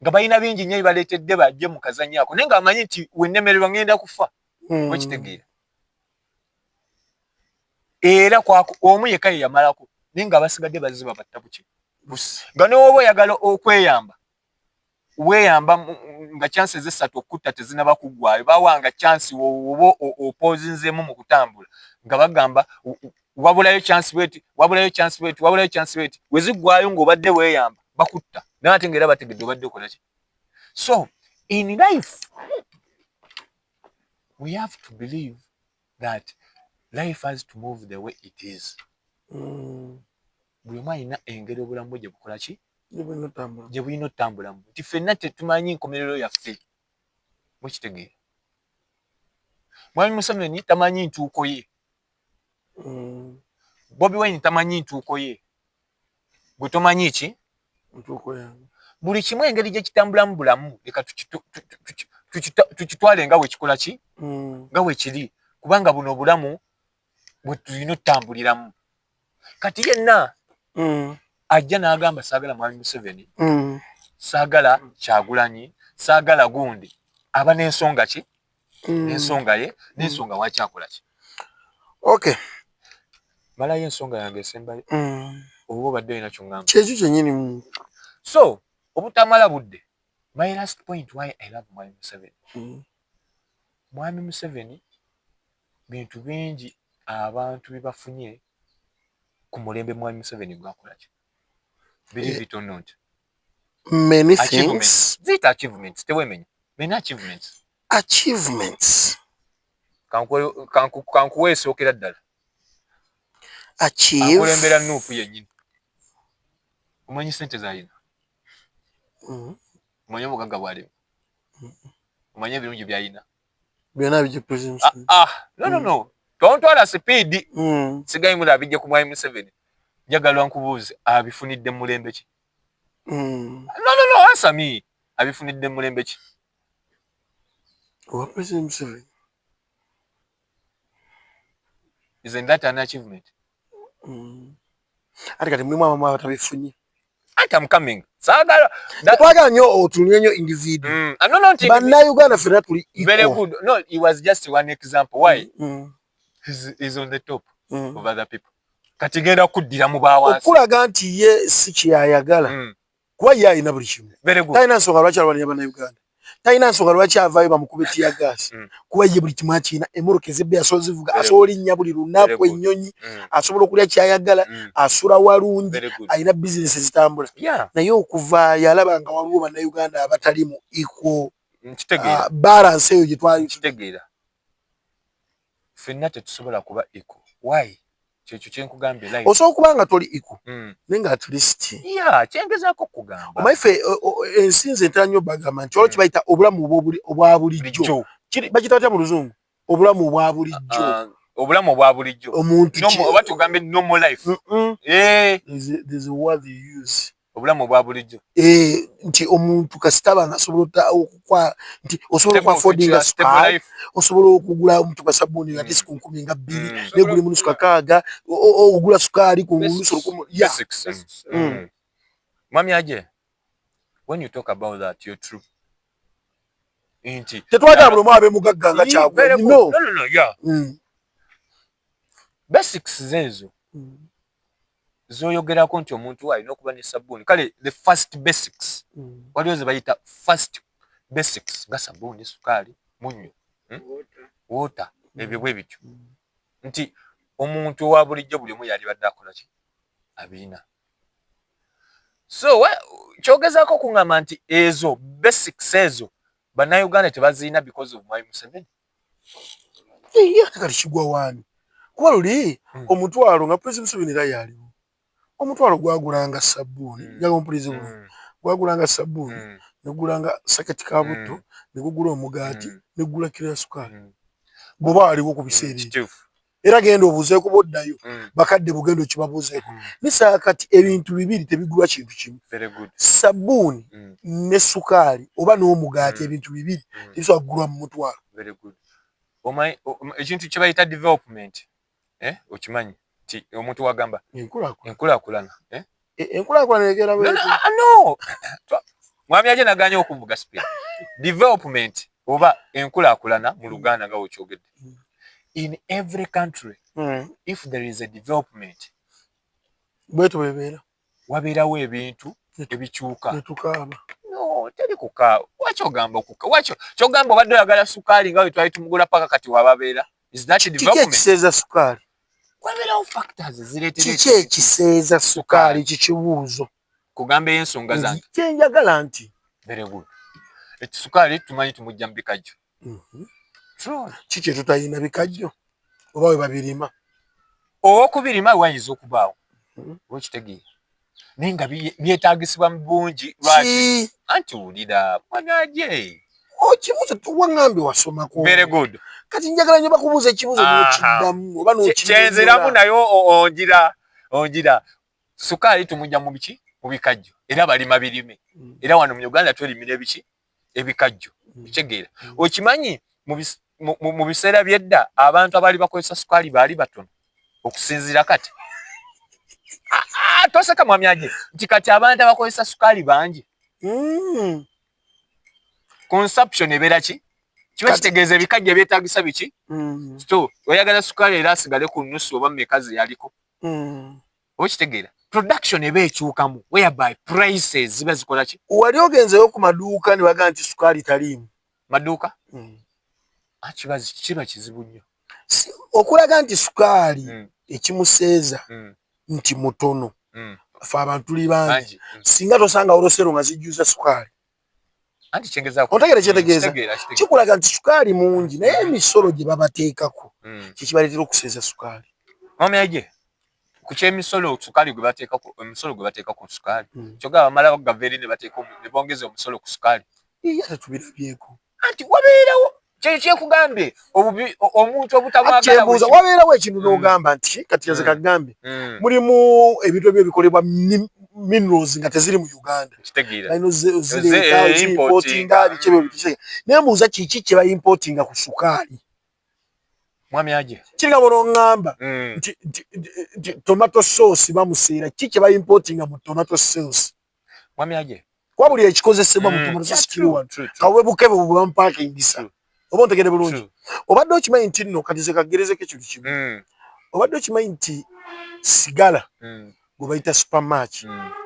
nga balina bingi nnyo baleetedde bajje mu kazanyo ako naye nga amanyi nti wennemererwa ngenda kufa wekitegeera era omu yekka ye yamalako naye nga abasigadde baziba batta buki nga n'oba oyagala okweyamba weyamba nga chances esatu okutta tezinaba kuggwayo bawanga chance oba opozinzemu mu kutambula nga bagamba wabulayo chance weti weziggwayo ng'obadde weeyamba bakutta naye ate ng'era bategedde obadde okola ki so in life we have to believe that life has to move the way it is buli omu alina engeri obulamu bwe gye bukola ki gye bulina otambulamu nti ffenna tetumanyi nkomerero yaffe mukitegeera Mwami Museveni tamanyi ntuuko ye Bobi Wine tamanyi ntuuko ye gwe tomanyi ki ntuuko yange buli kimu engeri gye kitambulamu bulamu leka tukitwale nga wekikola ki nga wekiri kubanga buno obulamu bwe tulina otambuliramu kati yenna ajja n'agamba saagala Mwami Museveni saagala Kyagulanyi saagala gundi aba n'ensonga ki n'ensonga ye n'ensonga wakyakola ki okay malayo ensonga yange esembayo oba obadde olina kyongamba kyekyo kyennyini so obutamala budde my last point why I love Mwami Museveni Mwami Museveni bintu bingi abantu bibafunye ku mulembe Mwami Museveni gwakola ki believe it or not many things zita achievements tewemenya many achievements kankuwe esookera ddala akulembera nuupu yennyini omanyi sente zalina omanyi obugagga bwalimu omanyi ebirungi byalina byonna bijja president no tontwala sipiidi sigayi mula abijja ku Mwami Museveni njagala nkubuuze abifunidde mu mulembe ki no answer me abifunidde mu mulembe ki owa president Museveni isn't that an achievement ate kati mulimu abamu abatabifunye I'm coming saagala twagala nnyo otunulye nnyo individual bannayuganda ffenna tuli very good no he was just one example why he's on the top of other people kati genda kuddira mu bawansi okulaga nti ye si kyayagala kuba ye alina buli kimu talina nsonga lwaki alwanira bannayuganda talina nsonga lwaki avaayo bamukube tiyagaasi kuba ye buli kimu akirina emmotoka ezebbe asobola zivuga asobola linnya buli lunaku ennyonyi asobola okulya kyayagala asula walungi alina bizinesi zitambula naye okuvaayo alaba nga waliwo bannayuganda abatali mu equal balance eyo gye twakitegeera ffenna tetusobola kuba equal why kyekyo kyenkugambye life osobola okuba nga toli equal naye nga at least kyengezaako okugamba omaife ensi nze ntera nnyo bagamba nti olwo kibayita obulamu obwa bulijjo bakiyita batya mu luzungu obulamu obwa bulijjo obulamu obwa bulijjo omuntu oba tugambe normal life there's a word they use obulamu bwa bulijjo nti omuntu kasitaba ngasobola okukwa nti osobola ku affordinga sukaali osobola okugula omuntu kasabuni ati ku 12 neguli mu nusu kaaga ogula sukaali ku nusu ya Mwami aje when you talk about that you're true inti tetwagala buli mwabe mugagga nga kyagwa no yeah basics zezo zoyogerako nti omuntu alina okuba ne sabuni kale the first basics waliwo ze bayita first basics nga sabuni sukaali munyo water ebyo bwe bityo nti omuntu wa bulijjo buli omu yali badde akola ki abina so kyogezaako kuŋŋamba nti ezo basics ezo bannayuganda tebaziina because of Mwai Museveni kali kigwa waani kuba luli omutwalo nga President Museveni era yaliwo omutwalo gwagulanga sabbuuni njaga omupulizi bulungi gwagulanga sabbuuni negulanga saketi ka butto negugula omugaati negula kiro ya sukaali bwoba aliwo ku biseera ebyo era genda obuuzeeko boddayo bakadde bugendo kibabuuzeeko nisaakati ebintu bibiri tebigulwa kintu kimu sabbuuni ne sukaali oba n'omugaati ebintu bibiri tebisobola kugulwa mu mutwalo ekintu kye bayita development okimanyi ti omuntu wagamba enkulaakulana enkulaakulana egera no mwami aje naganya okuvuga speed development oba enkulaakulana mu Luganda nga wokyogedde in every country if there is a development bwetu bebeera wabeerawo ebintu ebikyuka netukaaba no teri kukaa wakyogamba okuka kyogamba obadde oyagala sukaali nga twali tumugula paka kati wababeera is that development kiseeza sukaali wabeerawo factors zireetera kiki ekiseeza sukaali kikibuuzo kugamba ensonga zange kyenjagala nti very good ekisukaali tumanyi tumujja mu bikajjo kiki etutayina bikajjo oba we babirima okubirima wayinza okubaawo okitegeera naye nga byetaagisibwa mu bungi lwaki anti wulira mwanaje okibuuzo tuwaŋŋambe wasomako very good kati njagala nnyo bakubuuza ekibuuzo n'okiddamu oba kyenziramu nayo ongira sukaali tumujja mu biki mu bikajjo era balima birime era wano mu Uganda twerimira ebiki ebikajjo kitegeera okimanyi mu biseera byedda abantu abaali bakozesa sukaali baali batono okusinziira kati toseka mwami aje nti kati abantu abakozesa sukaali bangi consumption ebeera ki kiba kitegeeza ebikajjo ebyetaagisa biki so oyagala sukaali era asigale ku nusu oba mekazi yaliko okitegeera production eba ekyukamu whereby prices ziba zikola ki wali ogenzeyo ku maduuka ne bagamba nti sukaali taliimu maduuka kiba kizibu nnyo okulaga nti sukaali ekimuseeza nti mutono fe abantu tuli bangi singa tosanga olosero nga zijjuza sukaali anti kyengezaako otegere kyetegeeza kikulaga nti sukaali mungi naye emisolo gye babateekako kyekibaletera okuseeza sukaali mwami aje ku kyemisolo sukaali gwe bateekako emisolo gwe bateeka ku sukaali kyogera bamala gaveri ne bongeza omusolo ku sukaali ate tubirabyeko anti wabeerawo kyekugambye omuntu obutamwagala wabeerawo ekintu n'ogamba nti kati yaze kagambe mulimu ebintu ebyo bikolebwa minerals nga teziri mu Uganda naye mbuuza kiki kye bayimportinga ku sukaali mwami aje kiringa bonoŋŋamba nti tomato sauce bamuseera ki kye bayimportinga mu tomato sauce mwami aje kuba buli ekikozesebwa mu tomato sauce kiri wano kawe bukebe bwe bamupaakingisa oba ontegere bulungi obadde okimanyi nti nno kati ze kagerezeko ekintu kimu obadde okimanyi nti sigala gwe bayita supermatch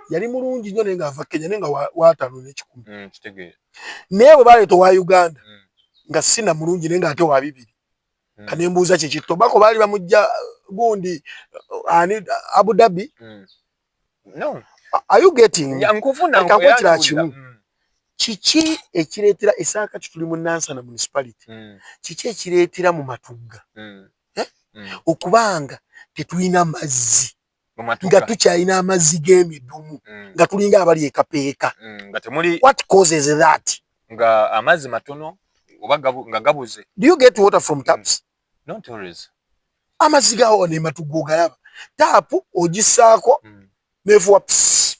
yali mulungi nnyo naye ng'ava Kenya naye nga waataano n'ekikumi naye bwe baleeta owa Uganda nga sina mulungi naye ng'ate wa 2 kanembuuza kiki tobako baali bamujja gundi ani Abu Dhabi no are you getting yankufuna nkakwekira kimu kiki ekireetera esaaka kituli mu Nansana municipality kiki ekireetera mu Matugga okubanga tetulina mazzi nga tukyalina amazzi g'emidumu nga tulinga abali ekapeeka what causes that nga amazzi matono oba nga gabuze do you get water from taps not always amazzi gawo ne Matugga ogalaba taapu ogisaako nefuwa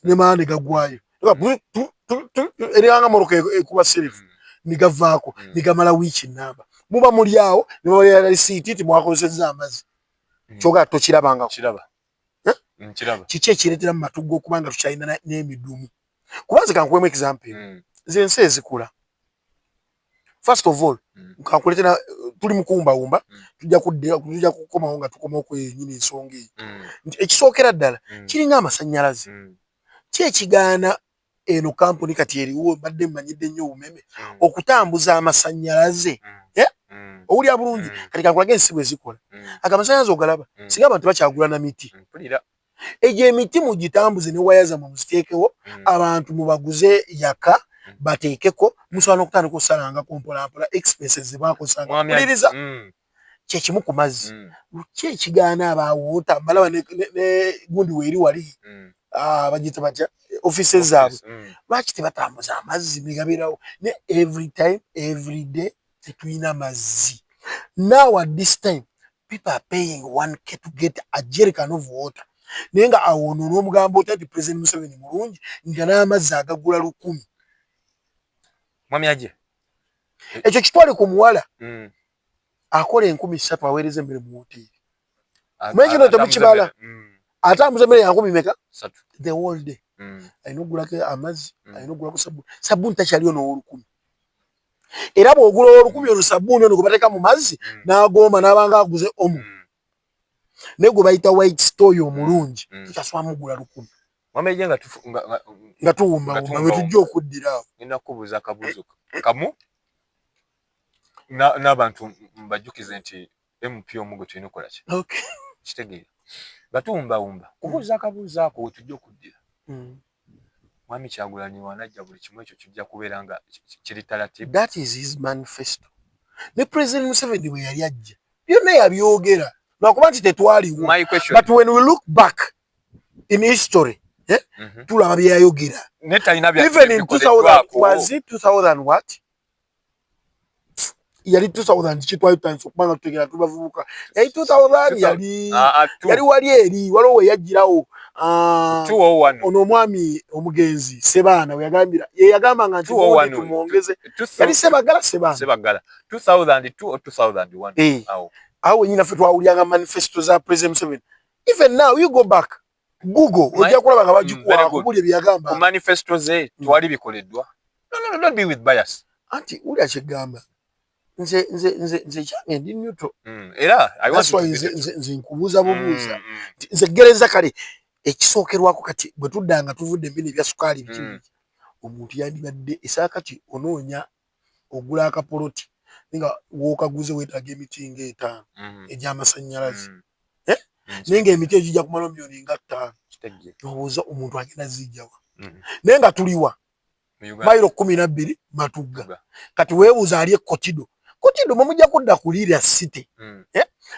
ne maane gagwayo erianga moroke ekuba self nigavaako nigamala wiki namba muba muli awo ne bawera receipt ti mwakozeza amazi kyoga tokirabanga kiraba kiki ekireetera mu matugo okubanga tukyalina n'emidumu kubanze kankuwemu example zensi ezikula first of all kankuleetera tuli mukuwumbawumba tujja kukomawo nga tukomawo kwenyini ensonga eyo nti ekisookera ddala kiringa amasannyalaze ki ekigaana eno kampuni kati eriwo badde mmanyidde nnyo obumeme okutambuza amasannyalaze owulya bulungi kati kankulage ensi bwe zikola agamasanyalaze ogalaba singa abantu bakyagula na miti egyo emiti mugitambuze ne waya zammwe muziteekewo abantu mubaguze yaka bateekeko musobola n'okutandika okusalangako mpolampola expenses zebakozanga kuliriza kyekimu ku mazzi ki ekigaana abaawo otambalaba ne gundi weeri wali bagiyita batya offices zaabwe lwaki tebatambuza amazzi negabeerawo ne every time every day tetulina mazzi now at this time people are paying 1K to get a jerrycan of water naye nga awo ono n'omugambo oti ati President Museveni mulungi nga n'amazzi agagula 1,000 mwami aje ekyo kitwale ku muwala akola 3,000 aweereza emmere mu woteeri mwekino temukibala atambuza emmere ya 10 meka the whole day alina okugulako amazzi alina okugulako sabbuuni takyaliyo n'ow'1,000 era bw'ogula ow'olukumi ono sabbuuni ono gwe bateeka mu mazzi n'agomba n'abanga aguze omu naye gwe bayita white story omulungi tukyasobola mugula 1,000 mwamejje nga tuwumbawumba bwe tujja okuddira awo ngenda kukubuuza akabuuzo kamu n'abantu mbajjukize nti MP omuggo tulina okukola ki kitegeera batuwumbawumba kubuuza akabuuzo ako we tujja okuddira mwami Kyagulanyi wanajja buli kimu ekyo kijja kubeera nga kiri talatibu. That is his manifesto. Ne President Museveni bwe yali ajja byonna yabyogera lwakuba nti tetwaliwo, but when we look back in history tulaba byayogera even in 2000 was it 2000 what yali 2000 kitwayo times okubanga tutegera tubavubuka yali 2000 yali wali eri waliwo we yajjirawo 201 ono omwami omugenzi Sebaana we yagambira ye yagamba nga nti tumwongeze yali Sebagala 2002 or 2001 awo nyina fe twawulyanga manifesto za President Museveni. Even now you go back Google ojja kulaba nga bagikuwa kubulye byagamba manifesto ze twali bikoleddwa. No, don't be with bias. Anti uli akigamba nze kyange ndi neutral era nze nkubuuza bubuuza nze gereza kale ekisookerwako kati bwe tuddanga tuvudde embini ebya sukaali biki omuntu yandibadde esaaka ki onoonya ogula akapoloti nga wookaguze weetaaga emiti nga 5 egy'amasannyalaze naye ng'emiti egijja kumala miliyoni nga 5 nobuuza omuntu agenda zijjawa naye nga tuliwa mayiro 12 Matugga kati weebuuza ali Kotido mumujja kudda kuliira city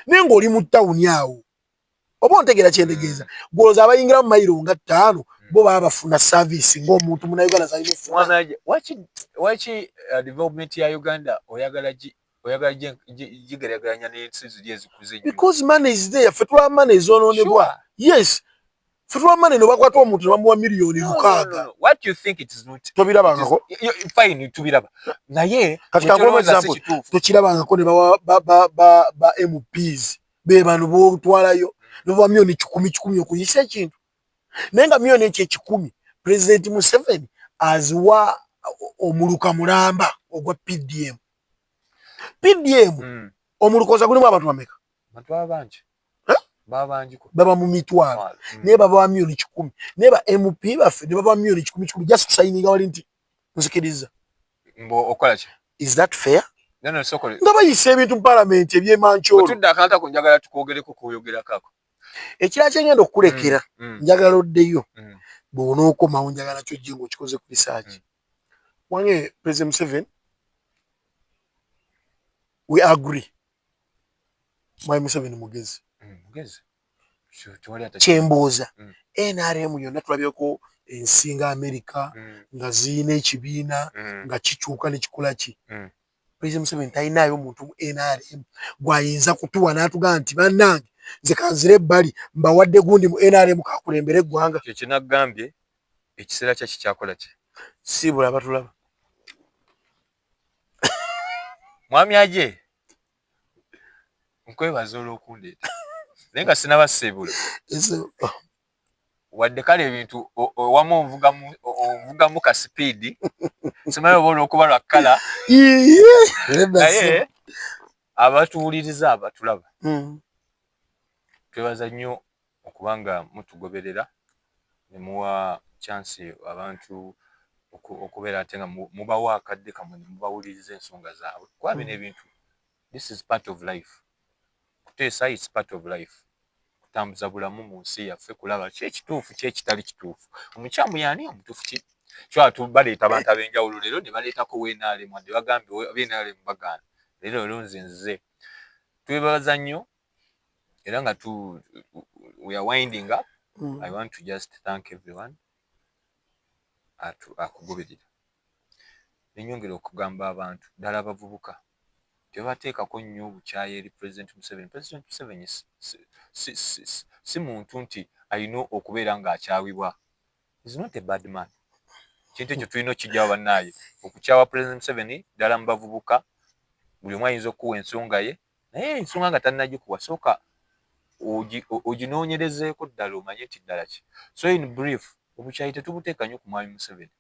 naye ng'oli mu tawuni awo oba ontegeera kyentegeeza gwolooza abayingira mu mayiro nga 5 bo baba bafuna service ng'omuntu munauganda zalina ofuna waki development ya Uganda oyagala gigeraganya n'ensi ziri ezikuze nnyo because money is there fe tulaba money ezonoonebwa yes fe tulaba money no bakwata omuntu ne bamuwa miliyoni 6 what you think it is not tobirabangako fine tubiraba naye kati kangomu example tokirabangako ne bawa ba MPs be bano botwalayo ne bawa miliyoni 10 okuyisa ekintu naye nga miliyoni ekyo 10 President Museveni aziwa omuluka mulamba ogwa PDM omulukoza gulimu abantu bameka abantu abangi babanjiko baba mu mitwalo naye baba miliyoni 10 naye ba MP baffe ne baba miliyoni 10 just signing wali nti nzikiriza mbo okola ki is that fair nano sokole nga bayise ebintu mu parliament ebyemancholo tudda akanta ku njagala tukogereko kuyogera kako ekira kyengenda okukulekera njagala oddeyo bw'onookomawo njagala kyo jingo kikoze ku research wange President Museveni we agree my Museveni mugezi kyembooza NRM yonna tulabyeko ensinga Amerika nga ziina ekibiina nga kikyuka ne kikola ki President Museveni talinayo omuntu mu NRM gwayinza kutuwa n'atugamba nti bannange nze kanzire ebbali mbawadde gundi mu NRM kakulembera eggwanga kyekinagambye ekiseera kye kikyakola ki sibula batulaba mwami aje nkwebaza olw'okundeeta naye nga sinabasibula wadde kale ebintu wamu onvugamu ka sipiidi simanyi oba olw'okuba lwa kkala naye abatuwuliriza abatulaba twebaza nnyo okuba nga mutugoberera ne muwa chansi abantu okubeera ate nga mubawa akadde kamwe ne mubawuliriza ensonga zaabwe kuba bino ebintu this is part of life kuteesa is part of life kutambuza bulamu mu nsi yaffe kulaba ki ekituufu ki ekitali kituufu omukyamu yaani omutuufu ki kyo baleeta abantu ab'enjawulo leero ne baleetako weenaalemu wadde bagambye ab'enaalemu bagaana leero nze twebaza nnyo era nga we are winding up. I want to just thank everyone akugoberera nenyongera okugamba abantu ddala abavubuka tebateekako nnyo obukyayi eri President Museveni si muntu nti alina okubeera ng'akyawibwa. Is not a bad man. Kintu ekyo tulina okijjawo bannaaye okukyawa President Museveni ddala mu bavubuka buli omu ayinza okuwa ensonga ye naye ensonga nga tannagikuwa sooka oginoonyerezeeko ddala omanye nti ddala ki. So in brief obukyayi tetubuteeka nnyo ku mwami Museveni.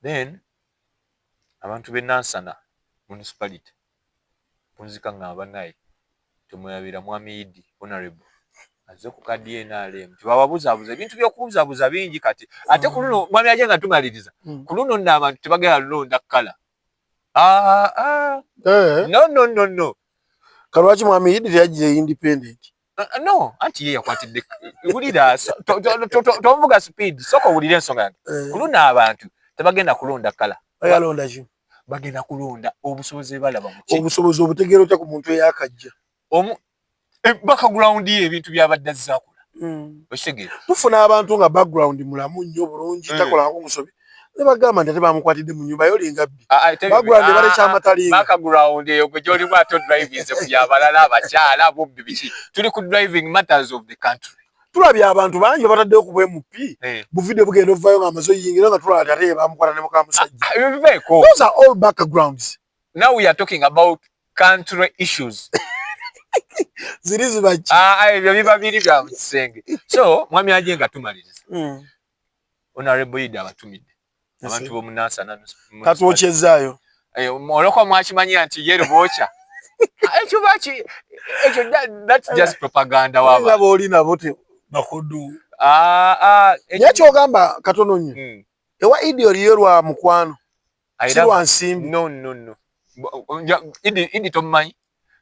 Then abantu b'e Nansana municipality punzika nga bannaaye tumwerabira mwami Idi honorable azze ku kadi ye NRM tebababuzaabuza ebintu by'okubuzaabuza bingi kati ate ku luno mwami aje nga tumaliriza ku luno nno abantu tebagenda lulonda kkala. No. Kalwaki mwami Idi yagiye independent? No, anti ye yakwatidde wulira tovuga speed soko wulira ensonga yange. Ku luno abantu tebagenda kulonda kkala. Bayalonda ki? Bagenda kulonda obusobozi balaba mu ki. Obusobozi obutegeero otya ku muntu eyakajja. Background ye ebintu byabadde azzaakula. Okitegeera. Tufuna abantu nga background mulamu nnyo bulungi takolako musobi. Ne bagamba nti bamukwatidde mu nyumba yolinga bbi. Background balekya amatalinga. Background eyo gwe gy'olimu ato driving ze ku byabalala abakyala bobbi biki. Tuli ku driving matters of the country. Tulabye abantu bangi bataddeyo ku bw'MP. Bu video bugenda ovaayo ng'amaze oyingira nga tulaba ate bamukwata ne muka musajja. Those are all backgrounds. Now we are talking about country issues. Zirizi baki. Ebyo biba biri bya kisenge. So mwami aje nga tumaliriza. Honorable Idi abatumidde. Abantu b'omu Nansana katuokyezaayo. Oloko mwakimanyi nti ye Luboocha. Ekyo baki ekyo that's just propaganda waba. Nga booli nabo te bakodu. Yakyogamba katono nnyo. Ewa Idi oliyo lwa mukwano. Si lwa nsimbi. No. Idi tomumanyi.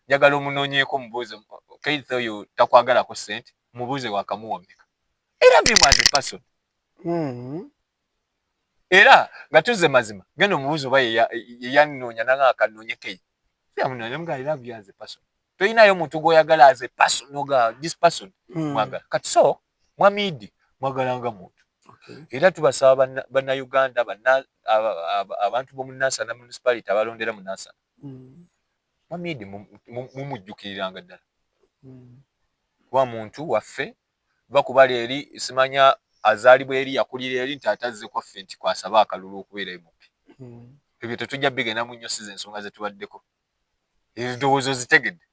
Njagala omunoonyeeko mubuuze Keith oyo takwagalako ssente mubuuze wakamuwomeka. Era bimu as a person. Era nga tuzze mazima genda omubuuze oba yeyanoonya nanga akanoonye Keith. Yamunoonya mga I love you as a person. Toyinayo muntu gw'oyagala as a person noga this person mwagala. Kati so mwami Idi mwagala nga muntu. Era tubasaba bannayuganda abantu b'omu Nansana municipality abalondera mu Nansana. Mwami Idi mumujjukiriranga ddala. Kuba muntu waffe bakuba leeri simanya azaalibwa eri yakulira eri nti atazze kwaffe nti kwasaba akalulu okubeera emupi. Ebyo tetujja bigenda mu nnyo size ensonga ze tubaddeko. Endowoozo zitegedde.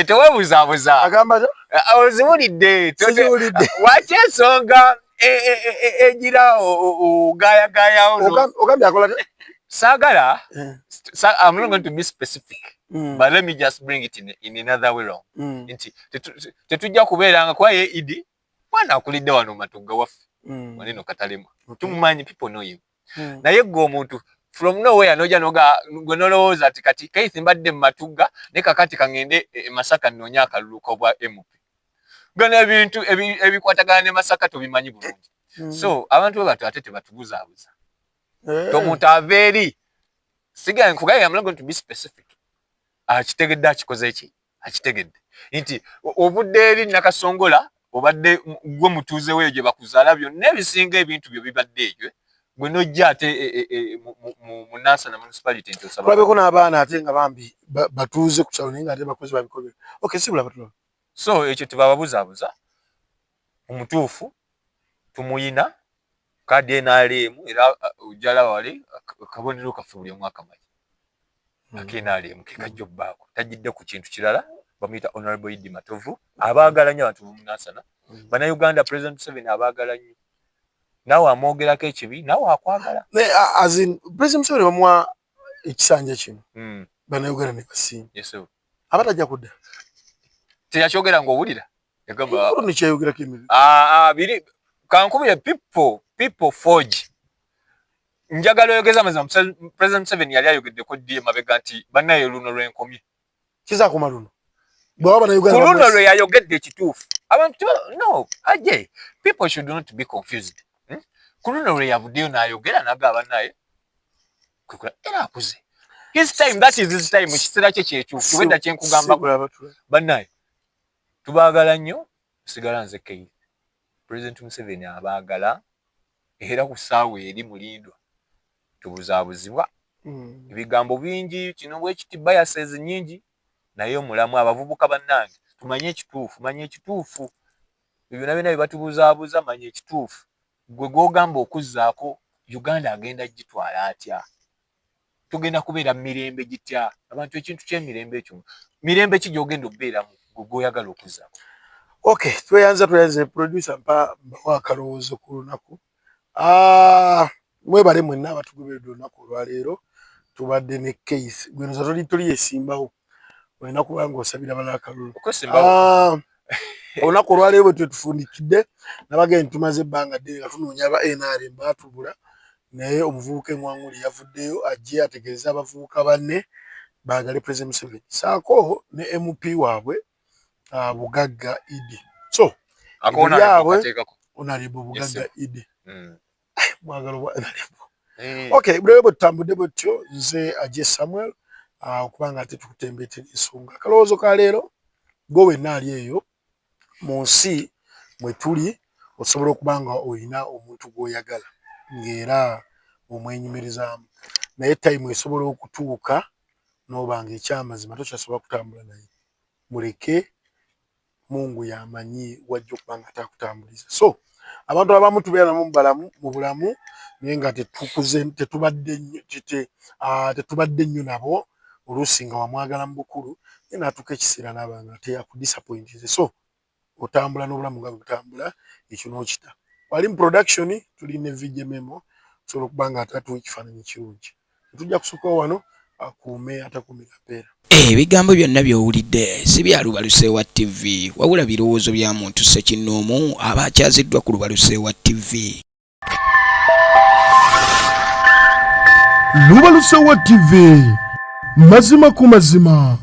Teweebuzaabuza. Agamba oziwulidde. Waki ensonga egira ogaayagaaya ono. Ogambye akola Sagala, I'm not going to be specific, but let me just bring it in another way round. Tetujja kubeeranga kwa ye Idi, mwana akulidde wano Matugga waffe. Waneno katalema. Tumumanyi people know him. Naye gwe omuntu from nowhere noja noga gwe nolowooza ati kati Keith mbadde mu Matugga ne kakati kangende Masaka nnoonya akalulu k'obwa MP. Gana ebintu ebikwatagana ne Masaka tobimanyi bulungi. So abantu bwe ate tebatubuzaabuza. Tomuntu aveeri siga nkugaye I'm not going to be specific. Akitegedde akikoze eki akitegedde nti obudde eri Nakasongola obadde gwe mutuuze weeyo gye bakuzaala byonna ebisinga ebintu byo bibadde egyo gwe nojja ate mu Nansana municipality nti osaba kulabeko n'abaana ate nga bambi batuuze ku kyalo naye nga ate bakozi babikolera. Okay, sibula batula. So ekyo tebababuzaabuza omutuufu tumuyina kadi NRM era ujala wali kabonero kafe buli mwaka maji NRM kikajjo bako tajidde ku kintu kirala bamuyita Honorable Idi Matovu abaagala nnyo abantu munasana bana Uganda President 7 abaagala nnyo nawe amwogerako ekibi nawe akwagala as in President 7 bamwa ekisanja kino bana Uganda ne basinga yeso abatajja kudda teyakyogera ng'owulira yagamba ni kyayogera kimiri biri kankubye people forge njagala oyogeza mazima President 7 yali ayogedde ko die mabega nti bannaye luno lw'enkomye kiza ku maluno bwaba na Uganda luno lwe yayogedde ekituufu abantu no aje people should not be confused luno lwe yavuddeyo n'ayogera n'agaba naye kukula era akuze his time that is his time kiseera kye kyekyufu wenda kyenkugamba bannaye tubaagala nnyo sigala nze Keith President Museveni abaagala era ku ssaawa eri mulindwa tubuzaabuzibwa ebigambo bingi kino bwekiti biases nnyingi naye omulamu abavubuka bannange tumanye ekituufu ebyo byonna bye batubuzaabuza manye ekituufu gwe gw'ogamba okuzzaako Uganda agenda gitwala atya tugenda kubeera mirembe gitya abantu ekintu ky'emirembe ekyo mirembe ki gy'ogenda okubeeramu gw'oyagala okuzzaako. Okay, tweyanze producer mpa wakalowoozo ku lunaku mwebale mwenna abatugoberedde olunaku olwaleero tubadde ne Keith gwenoza toli yesimbawo olina kuba ng'osabira balala akalulu olunaku olwaleero bwe twetufundikidde nabagenda tumaze ebbanga ddene nga tunoonya aba NRM baatubula naye omuvubuka eŋŋwaŋuli yavuddeyo ajje ategeeza abavubuka banne baagale President Museveni saako ne MP waabwe Bugagga Idi so onalibo Bugagga Idi mwagalo bwa onalibo okay bwe tutambudde bwetyo nze ajje Samuel okubanga ate tukutembeetera ensonga akalowoozo ka leero gwe wenna ali eyo mu nsi mwe tuli osobola okubanga olina omuntu gw'oyagala ng'era omwenyumirizaamu naye time esobola okutuuka n'obanga ekyamazima tokyasobola kutambula naye muleke Mungu yamanyi wajja okubanga atakutambuliza so abantu abamu tubeera mu bulamu naye nga tetubadde nnyo nabo oluusi nga wamwagala mu bukulu naye naatuuka ekiseera n'abanga teyakudisappointize so otambula n'obulamu nga butambula ekyo n'okita wali mu production tulina video memo sobola okubanga atatuwa ekifaananyi kirungi tujja kusooka wano akuume atakuumira mpeera ebigambo byonna by'owulidde si bya Lubaluseewa TV wabula birowoozo bya muntu ssekinnoomu aba akyaziddwa ku Lubaluseewa TV. Lubaluseewa TV mazima ku mazima.